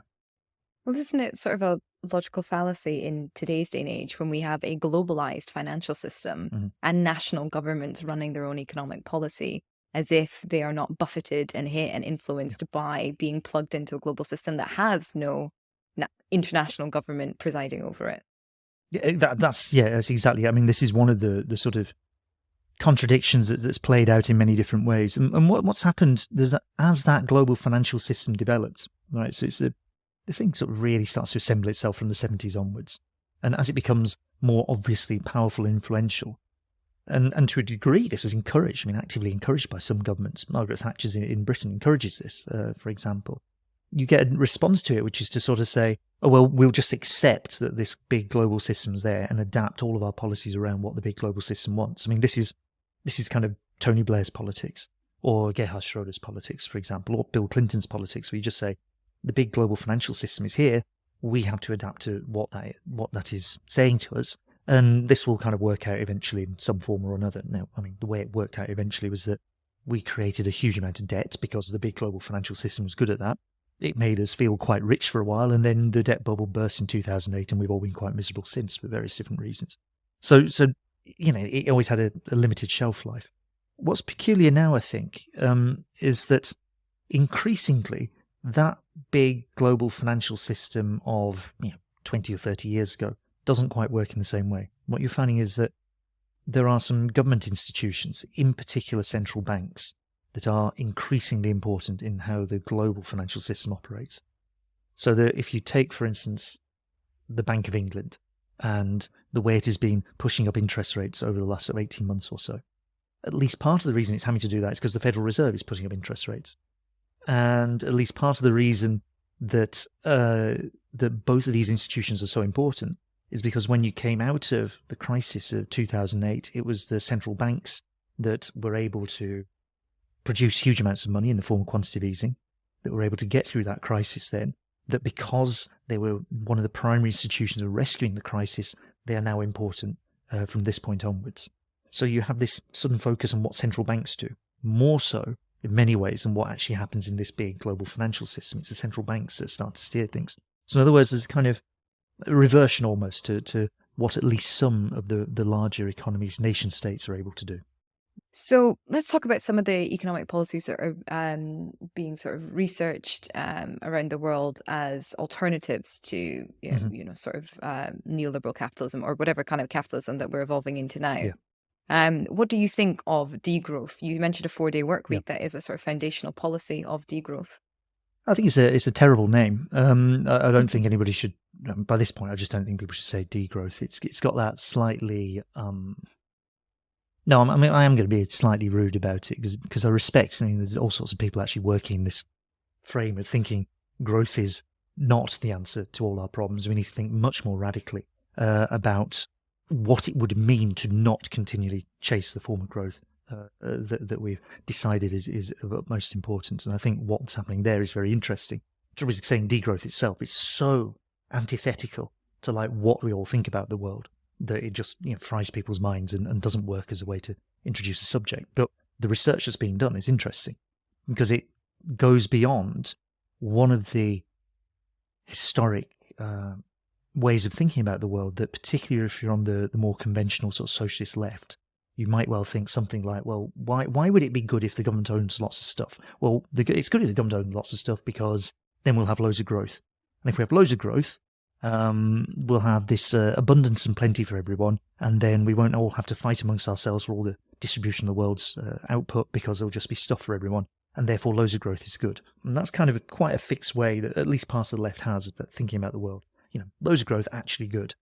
Well, isn't it sort of a logical fallacy in today's day and age when we have a globalized financial system and national governments running their own economic policy as if they are not buffeted and hit and influenced by being plugged into a global system that has no international government presiding over it?
Yeah, that's exactly. I mean, this is one of the sort of contradictions that's played out in many different ways. And what's happened as that global financial system developed, right? So it's the thing sort of really starts to assemble itself from the 70s onwards. And as it becomes more obviously powerful and influential, and to a degree this is encouraged, I mean, actively encouraged by some governments. Margaret Thatcher's in Britain encourages this, for example. You get a response to it, which is to sort of say, oh, well, we'll just accept that this big global system's there and adapt all of our policies around what the big global system wants. I mean, this is kind of Tony Blair's politics, or Gerhard Schroeder's politics, for example, or Bill Clinton's politics, where you just say, the big global financial system is here, we have to adapt to what that is saying to us, and this will kind of work out eventually in some form or another. Now, I mean, the way it worked out eventually was that we created a huge amount of debt because the big global financial system was good at that. It made us feel quite rich for a while, and then the debt bubble burst in 2008, and we've all been quite miserable since for various different reasons. So it always had a limited shelf life. What's peculiar now, I think, is that increasingly that big global financial system of 20 or 30 years ago doesn't quite work in the same way. What you're finding is that there are some government institutions, in particular central banks, that are increasingly important in how the global financial system operates. So that if you take, for instance, the Bank of England and the way it has been pushing up interest rates over the last 18 months or so, at least part of the reason it's having to do that is because the Federal Reserve is putting up interest rates. And at least part of the reason that that both of these institutions are so important is because when you came out of the crisis of 2008, it was the central banks that were able to produce huge amounts of money in the form of quantitative easing, that were able to get through that crisis then, that because they were one of the primary institutions of rescuing the crisis, they are now important from this point onwards. So you have this sudden focus on what central banks do, more so in many ways than what actually happens in this big global financial system. It's the central banks that start to steer things. So in other words, there's kind of a reversion almost to what at least some of the larger economies, nation states, are able to do.
So let's talk about some of the economic policies that are being sort of researched around the world as alternatives to sort of neoliberal capitalism, or whatever kind of capitalism that we're evolving into now.
Yeah.
What do you think of degrowth? You mentioned a 4-day work week.
Yeah.
That is a sort of foundational policy of degrowth.
I think it's a terrible name. I don't think anybody should. By this point, I just don't think people should say degrowth. It's got that slightly. No, I mean I am going to be slightly rude about it because I respect. I mean, there's all sorts of people actually working in this frame of thinking growth is not the answer to all our problems. We need to think much more radically about what it would mean to not continually chase the form of growth that we've decided is of utmost importance. And I think what's happening there is very interesting. Just saying degrowth itself is so antithetical to like what we all think about the world that it just fries people's minds and doesn't work as a way to introduce a subject. But the research that's being done is interesting because it goes beyond one of the historic ways of thinking about the world that, particularly if you're on the more conventional sort of socialist left, you might well think something like, well, why would it be good if the government owns lots of stuff? Well, it's good if the government owns lots of stuff because then we'll have loads of growth. And if we have loads of growth, we'll have this abundance and plenty for everyone, and then we won't all have to fight amongst ourselves for all the distribution of the world's output because there'll just be stuff for everyone, and therefore loads of growth is good. And that's kind of quite a fixed way that at least part of the left has about thinking about the world. Loads of growth actually good.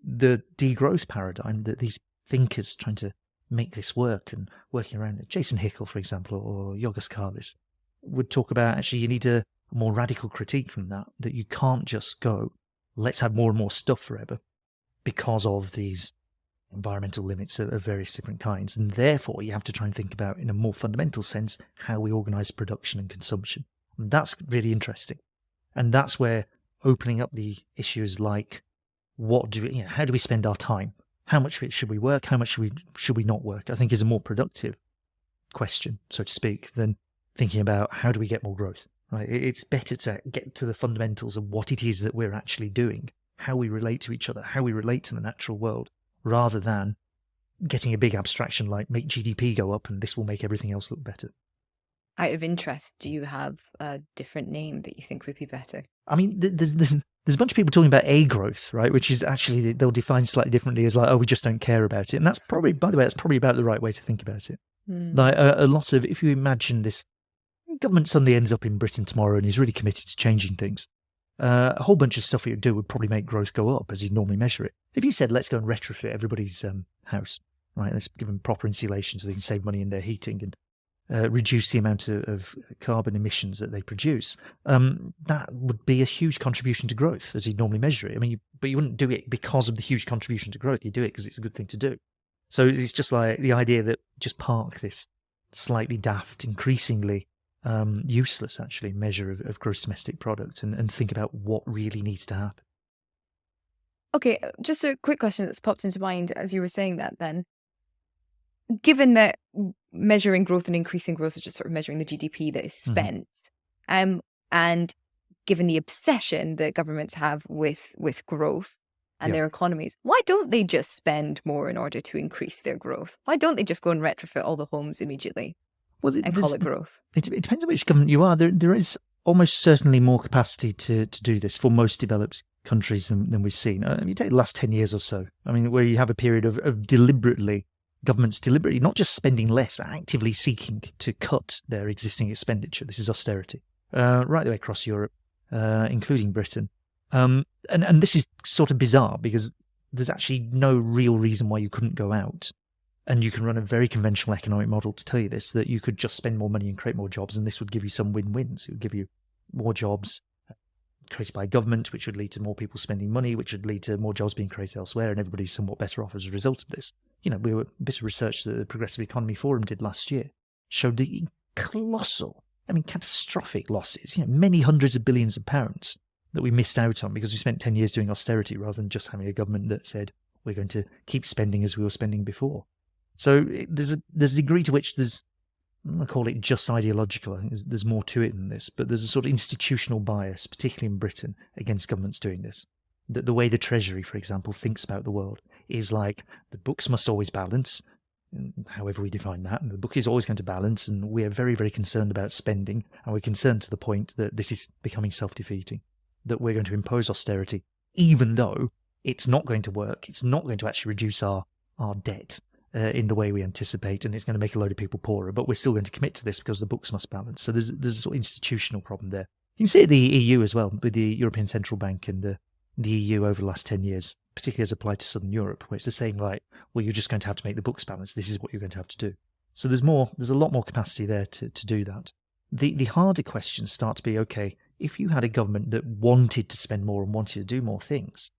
The degrowth paradigm that these thinkers trying to make this work and working around it, Jason Hickel, for example, or Yorgos Karlis, would talk about actually you need a more radical critique from that you can't just go, let's have more and more stuff forever because of these environmental limits of various different kinds. And therefore, you have to try and think about, in a more fundamental sense, how we organize production and consumption. And that's really interesting. And that's where opening up the issues like how do we spend our time? How much should we work? How much should we not work? I think is a more productive question, so to speak, than thinking about how do we get more growth. Right? It's better to get to the fundamentals of what it is that we're actually doing, how we relate to each other, how we relate to the natural world, rather than getting a big abstraction like make GDP go up and this will make everything else look better.
Out of interest, do you have a different name that you think would be better?
I mean, there's a bunch of people talking about a growth, right? Which is actually, they'll define slightly differently as like, oh, we just don't care about it. And that's probably, by the way, that's probably about the right way to think about it. Like a lot of, if you imagine this, government suddenly ends up in Britain tomorrow and is really committed to changing things. A whole bunch of stuff it would do would probably make growth go up as you'd normally measure it. If you said, let's go and retrofit everybody's house, right? Let's give them proper insulation so they can save money in their heating and reduce the amount of carbon emissions that they produce, that would be a huge contribution to growth as you'd normally measure it. I mean, but you wouldn't do it because of the huge contribution to growth. You do it because it's a good thing to do. So it's just like the idea that just park this slightly daft, increasingly useless, actually, measure of gross domestic product and think about what really needs to happen.
Okay, just a quick question that's popped into mind as you were saying that then. Given that measuring growth and increasing growth is just sort of measuring the GDP that is spent, and given the obsession that governments have with growth and their economies, why don't they just spend more in order to increase their growth? Why don't they just go and retrofit all the homes immediately and call it growth?
It depends on which government you are. There is almost certainly more capacity to do this for most developed countries than we've seen. You take the last 10 years or so, I mean, where you have a period of governments deliberately not just spending less, but actively seeking to cut their existing expenditure. This is austerity, right the way across Europe, including Britain. And this is sort of bizarre because there's actually no real reason why you couldn't go out. And you can run a very conventional economic model to tell you this, that you could just spend more money and create more jobs, and this would give you some win-wins. It would give you more jobs created by government, which would lead to more people spending money, which would lead to more jobs being created elsewhere, and everybody's somewhat better off as a result of this. A bit of research that the Progressive Economy Forum did last year showed the colossal, catastrophic losses, many hundreds of billions of pounds that we missed out on because we spent 10 years doing austerity rather than just having a government that said we're going to keep spending as we were spending before. So there's a degree to which there's I'm going to call it just ideological. I think there's more to it than this, but there's a sort of institutional bias, particularly in Britain, against governments doing this. The way the Treasury, for example, thinks about the world is like the books must always balance, however we define that, and the book is always going to balance, and we're very, very concerned about spending, and we're concerned to the point that this is becoming self-defeating, that we're going to impose austerity, even though it's not going to work, it's not going to actually reduce our debt in the way we anticipate, and it's going to make a load of people poorer, but we're still going to commit to this because the books must balance. So there's a sort of institutional problem there. You can see it at the EU as well, with the European Central Bank and the EU over the last 10 years, particularly as applied to Southern Europe, where it's the same, like, well, you're just going to have to make the books balance. This is what you're going to have to do. So there's a lot more capacity there to do that. The harder questions start to be, okay, if you had a government that wanted to spend more and wanted to do more things,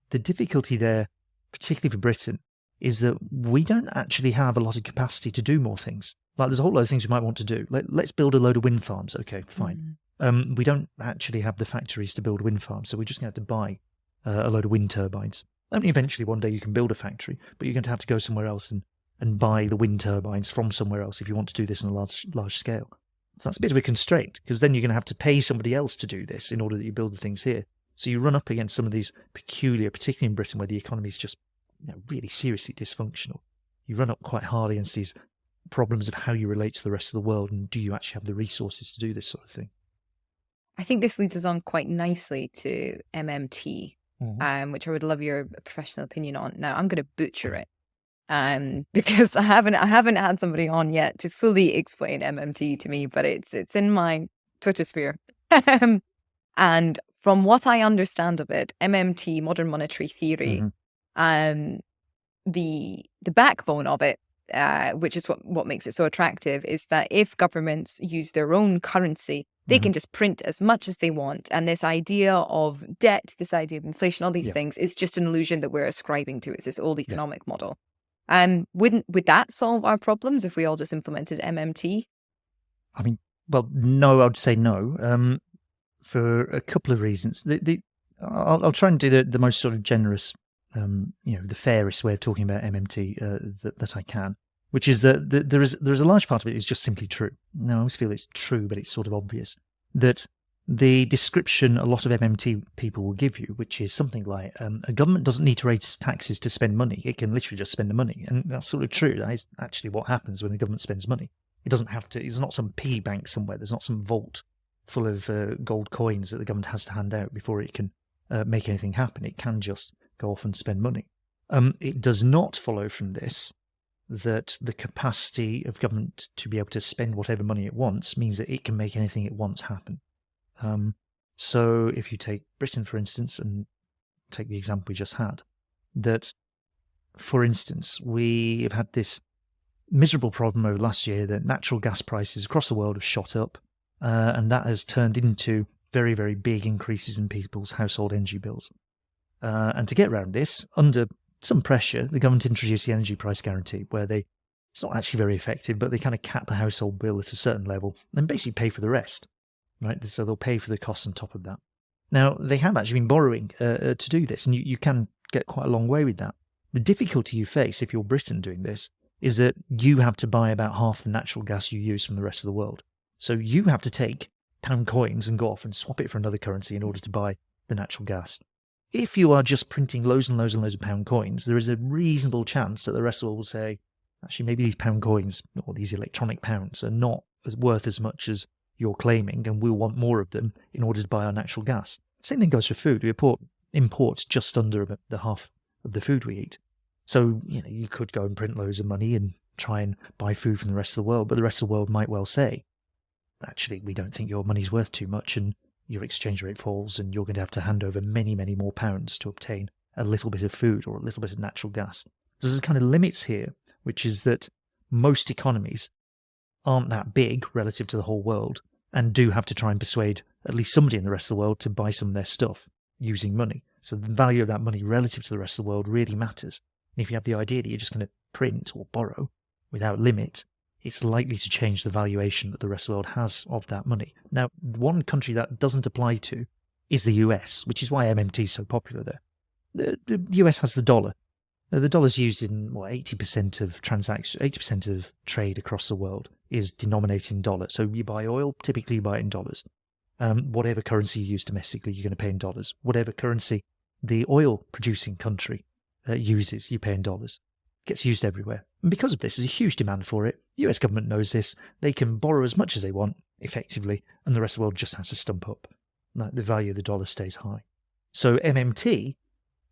the difficulty there, particularly for Britain, is that we don't actually have a lot of capacity to do more things. Like, there's a whole lot of things we might want to do. Let's build a load of wind farms. Okay, fine. We don't actually have the factories to build wind farms, so we're just going to have to buy a load of wind turbines. I mean, eventually one day you can build a factory, but you're going to have to go somewhere else and buy the wind turbines from somewhere else if you want to do this on a large scale. So that's a bit of a constraint, because then you're going to have to pay somebody else to do this in order that you build the things here. So you run up against some of these peculiar, particularly in Britain, where the economy is just really seriously dysfunctional. You run up quite hard against these problems of how you relate to the rest of the world, and do you actually have the resources to do this sort of thing?
I think this leads us on quite nicely to MMT, which I would love your professional opinion on. Now, I'm going to butcher it because I haven't had somebody on yet to fully explain MMT to me, but it's in my Twitter sphere. And from what I understand of it, MMT, modern monetary theory, the backbone of it, which is what makes it so attractive, is that if governments use their own currency, they can just print as much as they want. And this idea of debt, this idea of inflation, all these things is just an illusion that we're ascribing to. It's this old economic model. Would that solve our problems if we all just implemented MMT?
I mean, well, no, I'd say no, for a couple of reasons. I'll try and do the most sort of generous, the fairest way of talking about MMT that I can, which is that there is a large part of it is just simply true. Now, I always feel it's true, but it's sort of obvious that the description a lot of MMT people will give you, which is something like a government doesn't need to raise taxes to spend money. It can literally just spend the money. And that's sort of true. That is actually what happens when the government spends money. It doesn't have to, it's not some piggy bank somewhere. There's not some vault full of gold coins that the government has to hand out before it can make anything happen. It can just go off and spend money. It does not follow from this that the capacity of government to be able to spend whatever money it wants means that it can make anything it wants happen. So if you take Britain, for instance, and take the example we just had, that, for instance, we have had this miserable problem over last year that natural gas prices across the world have shot up, and that has turned into very, very big increases in people's household energy bills. And to get around this, under some pressure, the government introduced the energy price guarantee, where it's not actually very effective, but they kind of cap the household bill at a certain level and basically pay for the rest. Right, so they'll pay for the costs on top of that. Now, they have actually been borrowing to do this, and you can get quite a long way with that. The difficulty you face if you're Britain doing this is that you have to buy about half the natural gas you use from the rest of the world. So you have to take pound coins and go off and swap it for another currency in order to buy the natural gas. If you are just printing loads and loads and loads of pound coins, there is a reasonable chance that the rest of the world will say, actually, maybe these pound coins or these electronic pounds are not worth as much as you're claiming, and we'll want more of them in order to buy our natural gas. Same thing goes for food. We import just under the half of the food we eat. So, you could go and print loads of money and try and buy food from the rest of the world, but the rest of the world might well say, actually, we don't think your money's worth too much, and your exchange rate falls, and you're going to have to hand over many, many more pounds to obtain a little bit of food or a little bit of natural gas. So there's kind of limits here, which is that most economies aren't that big relative to the whole world, and do have to try and persuade at least somebody in the rest of the world to buy some of their stuff using money. So the value of that money relative to the rest of the world really matters. And if you have the idea that you're just going to print or borrow without limit, it's likely to change the valuation that the rest of the world has of that money. Now, one country that doesn't apply to is the US, which is why MMT is so popular there. The US has the dollar. The dollar's used in 80% of transactions, 80% of trade across the world is denominated in dollars. So you buy oil, typically you buy it in dollars. Whatever currency you use domestically, you're going to pay in dollars. Whatever currency the oil-producing country uses, you pay in dollars. It gets used everywhere. And because of this, there's a huge demand for it. The US government knows this. They can borrow as much as they want, effectively, and the rest of the world just has to stump up. The value of the dollar stays high. So MMT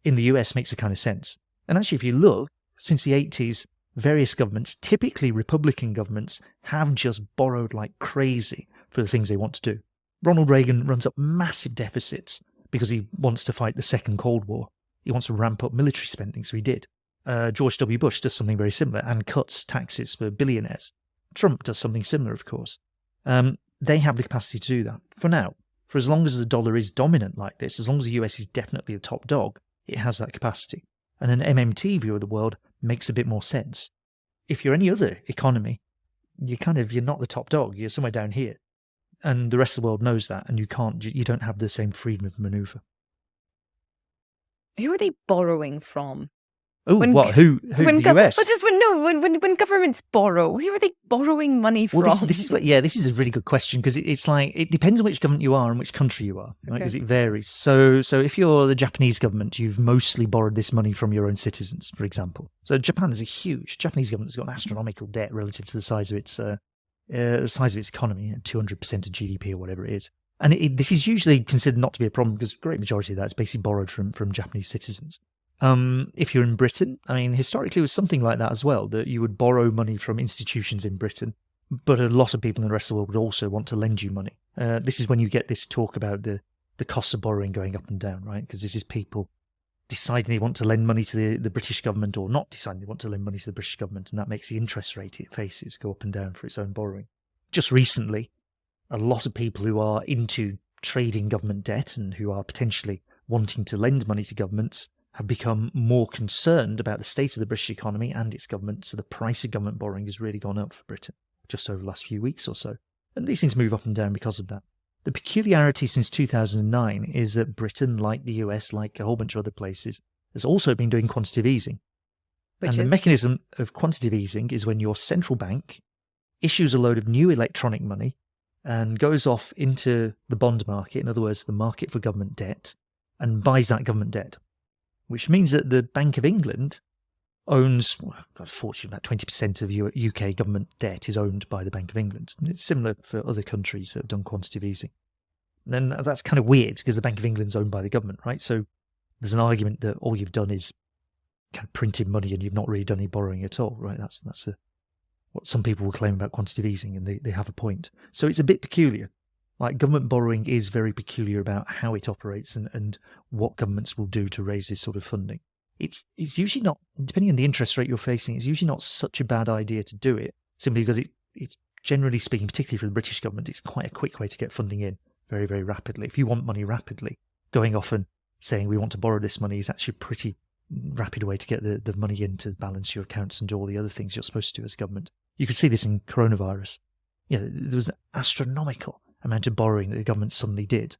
in the US makes a kind of sense. And actually, if you look, since the 80s, various governments, typically Republican governments, have just borrowed like crazy for the things they want to do. Ronald Reagan runs up massive deficits because he wants to fight the Second Cold War. He wants to ramp up military spending, so he did. George W. Bush does something very similar and cuts taxes for billionaires. Trump does something similar, of course. They have the capacity to do that. For now, for as long as the dollar is dominant like this, as long as the US is definitely the top dog, it has that capacity. And an MMT view of the world makes a bit more sense. If you're any other economy, you're not the top dog. You're somewhere down here. And the rest of the world knows that, and you don't have the same freedom of maneuver.
Who are they borrowing from?
Oh, what? Who? The US?
But just when governments borrow, who are they borrowing money from?
Well, this is a really good question, because it's like, it depends on which government you are and which country you are, right? Because it varies. So if you're the Japanese government, you've mostly borrowed this money from your own citizens, for example. So Japan is Japanese government's got an astronomical debt relative to the size of its economy, 200% of GDP or whatever it is. And this is usually considered not to be a problem because a great majority of that is basically borrowed from Japanese citizens. If you're in Britain, I mean, historically it was something like that as well, that you would borrow money from institutions in Britain, but a lot of people in the rest of the world would also want to lend you money. This is when you get this talk about the cost of borrowing going up and down, right? Because this is people deciding they want to lend money to the British government or not deciding they want to lend money to the British government, and that makes the interest rate it faces go up and down for its own borrowing. Just recently, a lot of people who are into trading government debt and who are potentially wanting to lend money to governments have become more concerned about the state of the British economy and its government, so the price of government borrowing has really gone up for Britain just over the last few weeks or so. And these things move up and down because of that. The peculiarity since 2009 is that Britain, like the US, like a whole bunch of other places, has also been doing quantitative easing. The mechanism of quantitative easing is when your central bank issues a load of new electronic money and goes off into the bond market, in other words, the market for government debt, and buys that government debt. Which means that the Bank of England owns, fortunately, about 20% of UK government debt is owned by the Bank of England. And it's similar for other countries that have done quantitative easing. And then that's kind of weird because the Bank of England's owned by the government, right? So there's an argument that all you've done is kind of printed money and you've not really done any borrowing at all, right? That's what some people will claim about quantitative easing, and they have a point. So it's a bit peculiar. Like, government borrowing is very peculiar about how it operates and what governments will do to raise this sort of funding. It's usually not, depending on the interest rate you're facing, it's usually not such a bad idea to do it, simply because it's generally speaking, particularly for the British government, it's quite a quick way to get funding in very, very rapidly. If you want money rapidly, going off and saying we want to borrow this money is actually a pretty rapid way to get the money in to balance your accounts and do all the other things you're supposed to do as government. You could see this in coronavirus. There was an astronomical amount of borrowing that the government suddenly did.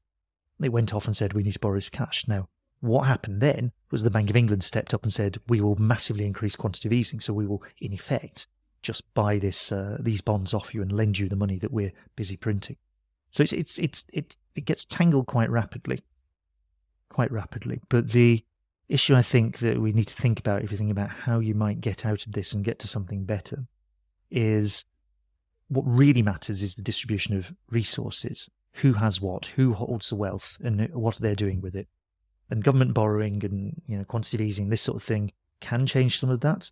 They went off and said, we need to borrow this cash. Now, what happened then was the Bank of England stepped up and said, we will massively increase quantitative easing, so we will, in effect, just buy these bonds off you and lend you the money that we're busy printing. So it gets tangled quite rapidly. But the issue I think that we need to think about, if you think about how you might get out of this and get to something better, is what really matters is the distribution of resources. Who has what? Who holds the wealth? And what are they doing with it? And government borrowing and quantitative easing, this sort of thing, can change some of that.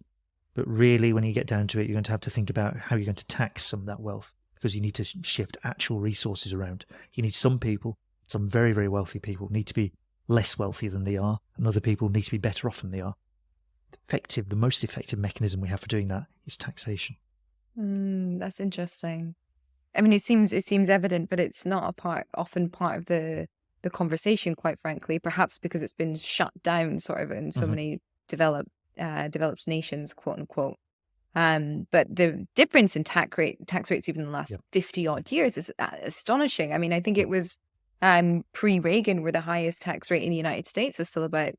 But really, when you get down to it, you're going to have to think about how you're going to tax some of that wealth, because you need to shift actual resources around. You need some people, some very, very wealthy people, need to be less wealthy than they are, and other people need to be better off than they are. The most effective mechanism we have for doing that is taxation.
That's interesting. I mean, it seems evident, but it's not often part of the conversation, quite frankly, perhaps because it's been shut down sort of in so many developed nations, quote unquote. But the difference in tax rates even in the last 50 odd years is astonishing. I mean, I think it was pre-Reagan where the highest tax rate in the United States was still about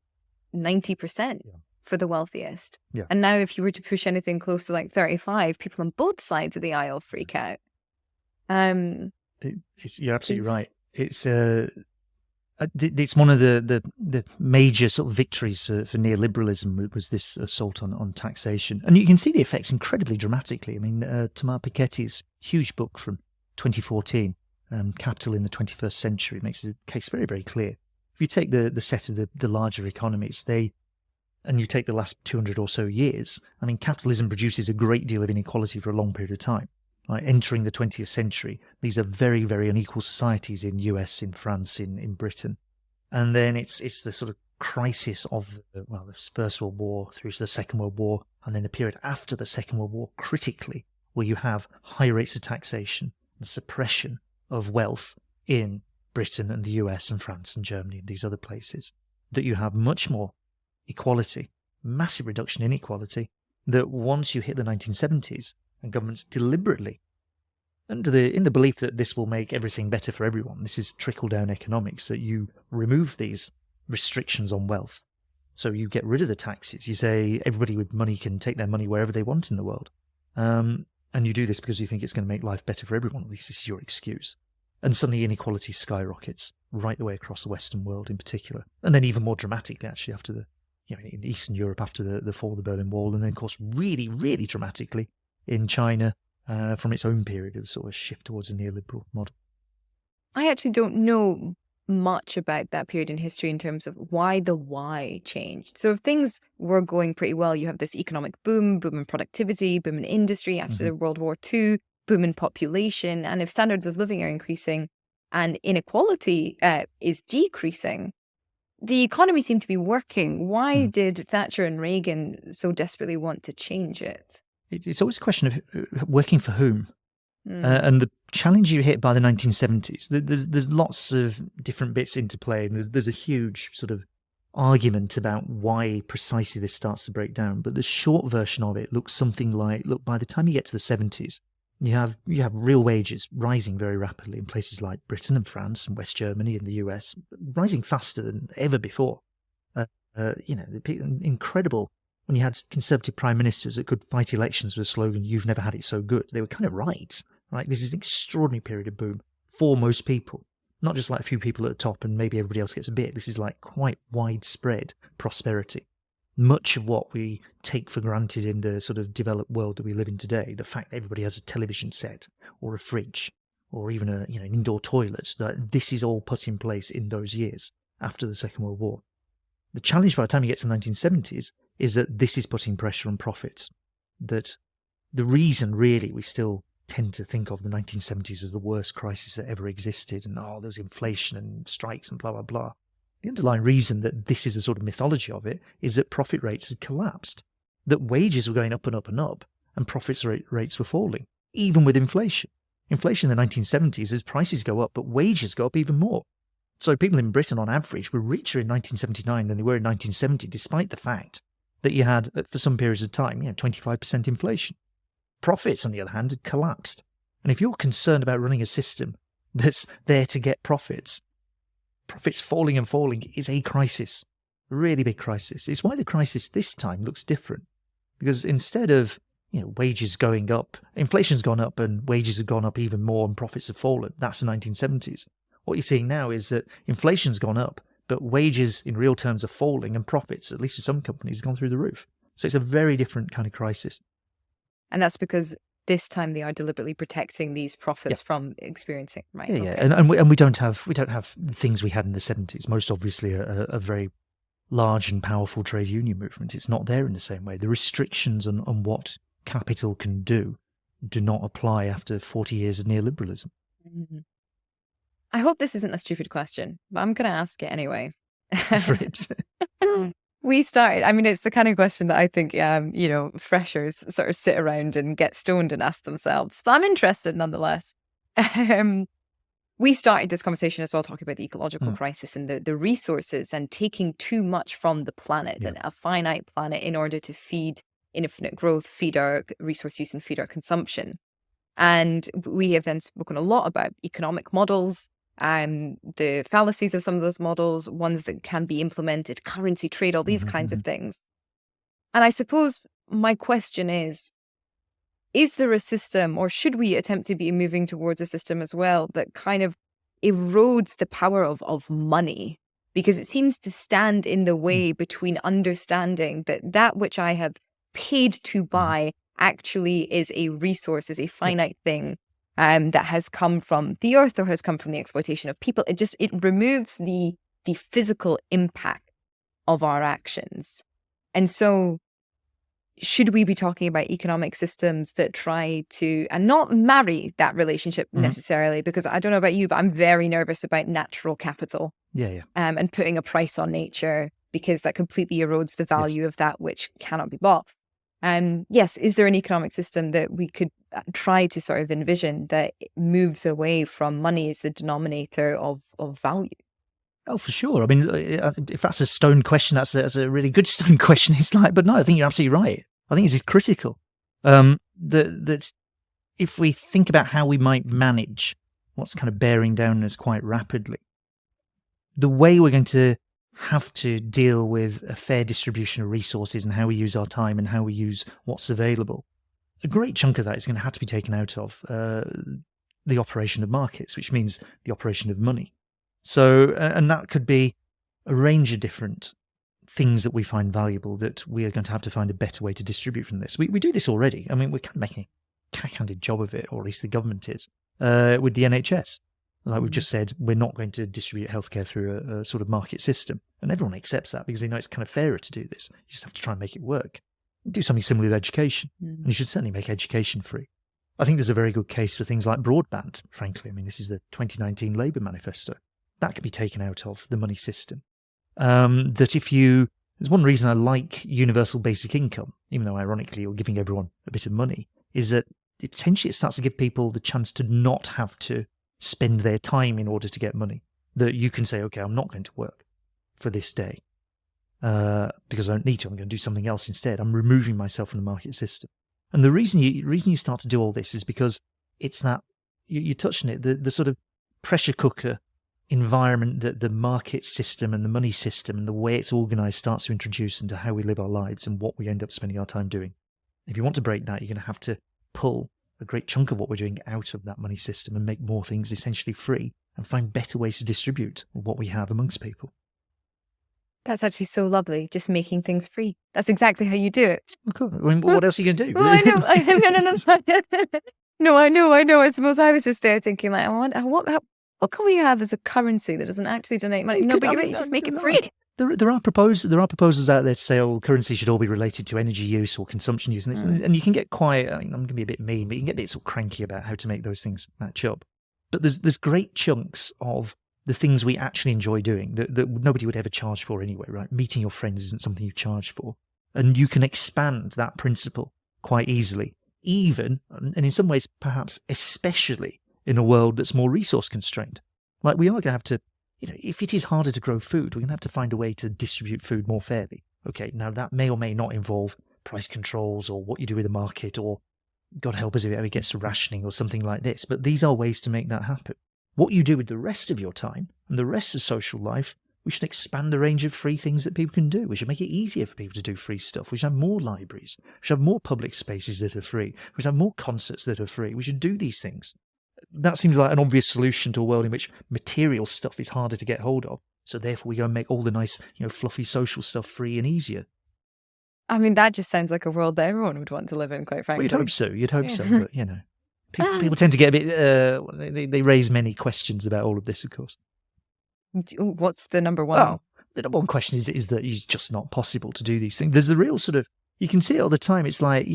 90%. for the wealthiest.
Yeah.
And now if you were to push anything close to like 35, people on both sides of the aisle freak out.
You're absolutely right. It's one of the major sort of victories for neoliberalism was this assault on taxation. And you can see the effects incredibly dramatically. I mean, Thomas Piketty's huge book from 2014, Capital in the 21st Century, makes the case very, very clear. If you take the set of the larger economies, and you take the last 200 or so years, I mean, capitalism produces a great deal of inequality for a long period of time. Right, entering the 20th century, these are very, very unequal societies in US, in France, in Britain. And then it's the sort of crisis of, the First World War through to the Second World War, and then the period after the Second World War, critically, where you have high rates of taxation and suppression of wealth in Britain and the US and France and Germany and these other places, that you have much more equality, massive reduction in inequality, that once you hit the 1970s, and governments deliberately, in the belief that this will make everything better for everyone, this is trickle-down economics, that you remove these restrictions on wealth. So you get rid of the taxes. You say everybody with money can take their money wherever they want in the world. And you do this because you think it's going to make life better for everyone. At least this is your excuse. And suddenly inequality skyrockets right the way across the Western world in particular. And then even more dramatically, actually, after in Eastern Europe after the fall of the Berlin Wall. And then, of course, really, really dramatically in China from its own period of sort of shift towards a neoliberal model.
I actually don't know much about that period in history in terms of why the why changed. So if things were going pretty well, you have this economic boom in productivity, boom in industry after World War II, boom in population. And if standards of living are increasing and inequality is decreasing, the economy seemed to be working. Why did Thatcher and Reagan so desperately want to change it?
It's always a question of working for whom. And the challenge you hit by the 1970s, there's lots of different bits into play, and there's a huge sort of argument about why precisely this starts to break down. But the short version of it looks something like, look, by the time you get to the 70s, you have real wages rising very rapidly in places like Britain and France and West Germany and the US, rising faster than ever before. Incredible. When you had conservative prime ministers that could fight elections with a slogan, "You've never had it so good," they were kind of right? This is an extraordinary period of boom for most people. Not just like a few people at the top and maybe everybody else gets a bit. This is like quite widespread prosperity. Much of what we take for granted in the sort of developed world that we live in today, the fact that everybody has a television set or a fridge or even an indoor toilet, that this is all put in place in those years after the Second World War. The challenge by the time you get to the 1970s is that this is putting pressure on profits. That the reason really we still tend to think of the 1970s as the worst crisis that ever existed, and there was inflation and strikes and blah, blah, blah. The underlying reason that this is the sort of mythology of it is that profit rates had collapsed, that wages were going up and up and up, and profits rates were falling, even with inflation. Inflation in the 1970s, as prices go up, but wages go up even more. So people in Britain, on average, were richer in 1979 than they were in 1970, despite the fact that you had, for some periods of time, 25% inflation. Profits, on the other hand, had collapsed. And if you're concerned about running a system that's there to get profits falling and falling is a crisis, a really big crisis. It's why the crisis this time looks different. Because instead of wages going up, inflation's gone up and wages have gone up even more and profits have fallen. That's the 1970s. What you're seeing now is that inflation's gone up, but wages in real terms are falling and profits, at least for some companies, have gone through the roof. So it's a very different kind of crisis.
And that's because this time they are deliberately protecting these profits from experiencing, right?
Yeah, okay. And we don't have the things we had in the 70s. Most obviously a very large and powerful trade union movement. It's not there in the same way. The restrictions on what capital can do not apply after 40 years of neoliberalism.
Mm-hmm. I hope this isn't a stupid question, but I'm going to ask it anyway.
For it.
We started, it's the kind of question that I think, freshers sort of sit around and get stoned and ask themselves, but I'm interested nonetheless. We started this conversation as well talking about the ecological crisis and the resources and taking too much from the planet and a finite planet in order to feed infinite growth, feed our resource use and feed our consumption. And we have then spoken a lot about economic models, the fallacies of some of those models, ones that can be implemented, currency trade, all these kinds of things. And I suppose my question is there a system, or should we attempt to be moving towards a system as well that kind of erodes the power of money? Because it seems to stand in the way between understanding that which I have paid to buy actually is a resource, is a finite thing that has come from the earth or has come from the exploitation of people. It removes the physical impact of our actions. And so should we be talking about economic systems that try to, and not marry that relationship necessarily, because I don't know about you, but I'm very nervous about natural capital. And putting a price on nature, because that completely erodes the value of that which cannot be bought. Yes, is there an economic system that we could try to sort of envision that moves away from money as the denominator of value?
Oh, for sure. I mean, if that's a stone question, that's a really good stone question. It's like, but no, I think you're absolutely right. I think this is critical. That if we think about how we might manage what's kind of bearing down on us quite rapidly, the way we're going to have to deal with a fair distribution of resources and how we use our time and how we use what's available, a great chunk of that is going to have to be taken out of the operation of markets, which means the operation of money. So, and that could be a range of different things that we find valuable that we are going to have to find a better way to distribute from this. We do this already. I mean, we're kind of making a cack-handed job of it, or at least the government is, with the NHS. Like we've just said, we're not going to distribute healthcare through a sort of market system. And everyone accepts that because they know it's kind of fairer to do this. You just have to try and make it work. Do something similar with education. And you should certainly make education free. I think there's a very good case for things like broadband, frankly. I mean, this is the 2019 Labour manifesto. That could be taken out of the money system. There's one reason I like universal basic income, even though ironically you're giving everyone a bit of money, is that potentially it starts to give people the chance to not have to spend their time in order to get money. That you can say, okay, I'm not going to work for this day because I don't need to. I'm going to do something else instead. I'm removing myself from the market system. And the reason you start to do all this is because it's that, you touched on it, the sort of pressure cooker environment that the market system and the money system and the way it's organized starts to introduce into how we live our lives and what we end up spending our time doing. If you want to break that, you're going to have to pull a great chunk of what we're doing out of that money system and make more things essentially free and find better ways to distribute what we have amongst people.
That's actually so lovely, just making things free. That's exactly how you do it.
Okay. I mean, what else are you going to do?
Well, I know. No, I know. I suppose I was just there thinking, like, what can we have as a currency that doesn't actually donate money? No, but you're right, just make it free.
There are proposals out there to say, oh, currency should all be related to energy use or consumption use. And, and you can get quite, I'm going to be a bit mean, but you can get a bit sort of cranky about how to make those things match up. But there's great chunks of the things we actually enjoy doing that nobody would ever charge for anyway, right? Meeting your friends isn't something you charge for. And you can expand that principle quite easily, even, and in some ways, perhaps especially, in a world that's more resource constrained. Like we are going to have to, if it is harder to grow food, we're going to have to find a way to distribute food more fairly. Okay, now that may or may not involve price controls or what you do with the market or, God help us if it ever gets to rationing or something like this. But these are ways to make that happen. What you do with the rest of your time and the rest of social life, we should expand the range of free things that people can do. We should make it easier for people to do free stuff. We should have more libraries. We should have more public spaces that are free. We should have more concerts that are free. We should do these things. That seems like an obvious solution to a world in which material stuff is harder to get hold of. So therefore we go and make all the nice, fluffy social stuff free and easier.
I mean, that just sounds like a world that everyone would want to live in, quite frankly.
Well, you'd hope so. But, people tend to get a bit, they raise many questions about all of this, of course.
What's the number one?
Well, the number one question is that it's just not possible to do these things. There's a real sort of, you can see it all the time. It's like,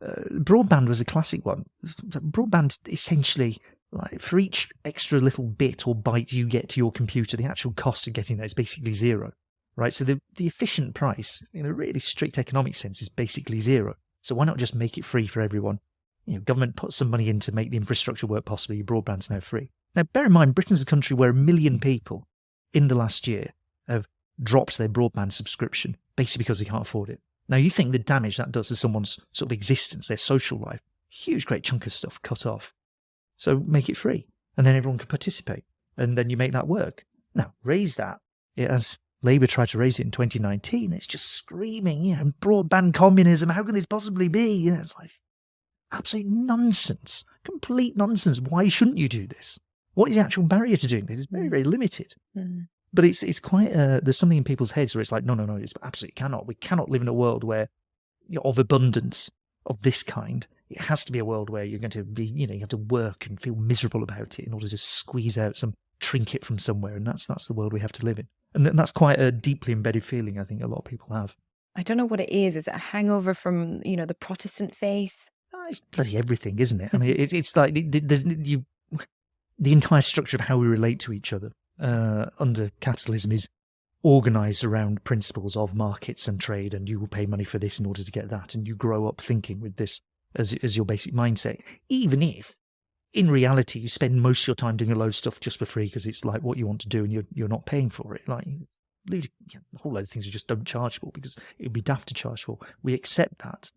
broadband was a classic one. Broadband essentially, like for each extra little bit or byte you get to your computer, the actual cost of getting that is basically zero, right? So the efficient price, in a really strict economic sense, is basically zero. So why not just make it free for everyone? Government puts some money in to make the infrastructure work possible. Your broadband's now free. Now, bear in mind, Britain's a country where 1 million people in the last year have dropped their broadband subscription, basically because they can't afford it. Now, you think the damage that does to someone's sort of existence, their social life, huge, great chunk of stuff cut off. So make it free, and then everyone can participate, and then you make that work. Now, raise that as Labour tried to raise it in 2019. It's just screaming, broadband communism. How can this possibly be? It's like absolute nonsense, complete nonsense. Why shouldn't you do this? What is the actual barrier to doing this? It's very, very limited. But it's quite, there's something in people's heads where it's like, no, it's absolutely cannot. We cannot live in a world where, of abundance of this kind. It has to be a world where you're going to be, you have to work and feel miserable about it in order to squeeze out some trinket from somewhere. And that's the world we have to live in. And that's quite a deeply embedded feeling I think a lot of people have.
I don't know what it is. Is it a hangover from, the Protestant faith?
It's bloody everything, isn't it? I mean, it's like the entire structure of how we relate to each other under capitalism is organised around principles of markets and trade, and you will pay money for this in order to get that, and you grow up thinking with this as your basic mindset, even if in reality you spend most of your time doing a load of stuff just for free because it's like what you want to do and you're not paying for it. Like a whole load of things we just don't charge for because it would be daft to charge for. We accept that.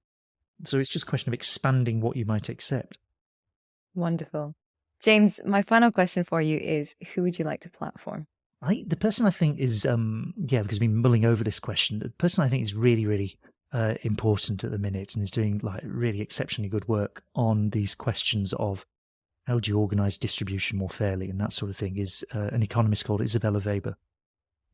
So it's just a question of expanding what you might accept.
Wonderful. James, my final question for you is, who would you like to platform?
The person I think is, because I've been mulling over this question, the person I think is really, really important at the minute and is doing like really exceptionally good work on these questions of how do you organise distribution more fairly and that sort of thing is an economist called Isabella Weber,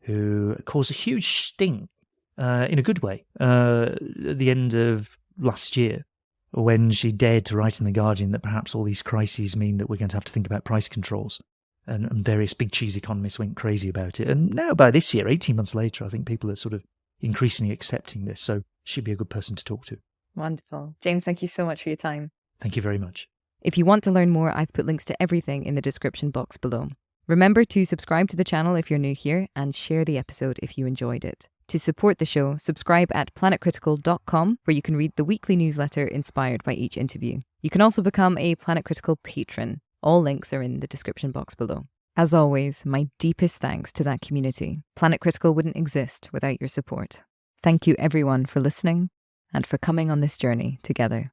who caused a huge sting in a good way at the end of last year when she dared to write in The Guardian that perhaps all these crises mean that we're going to have to think about price controls. And various big cheese economists went crazy about it. And now by this year, 18 months later, I think people are sort of increasingly accepting this. So she'd be a good person to talk to.
Wonderful. James, thank you so much for your time.
Thank you very much.
If you want to learn more, I've put links to everything in the description box below. Remember to subscribe to the channel if you're new here and share the episode if you enjoyed it. To support the show, subscribe at planetcritical.com, where you can read the weekly newsletter inspired by each interview. You can also become a Planet Critical patron. All links are in the description box below. As always, my deepest thanks to that community. Planet Critical wouldn't exist without your support. Thank you everyone for listening and for coming on this journey together.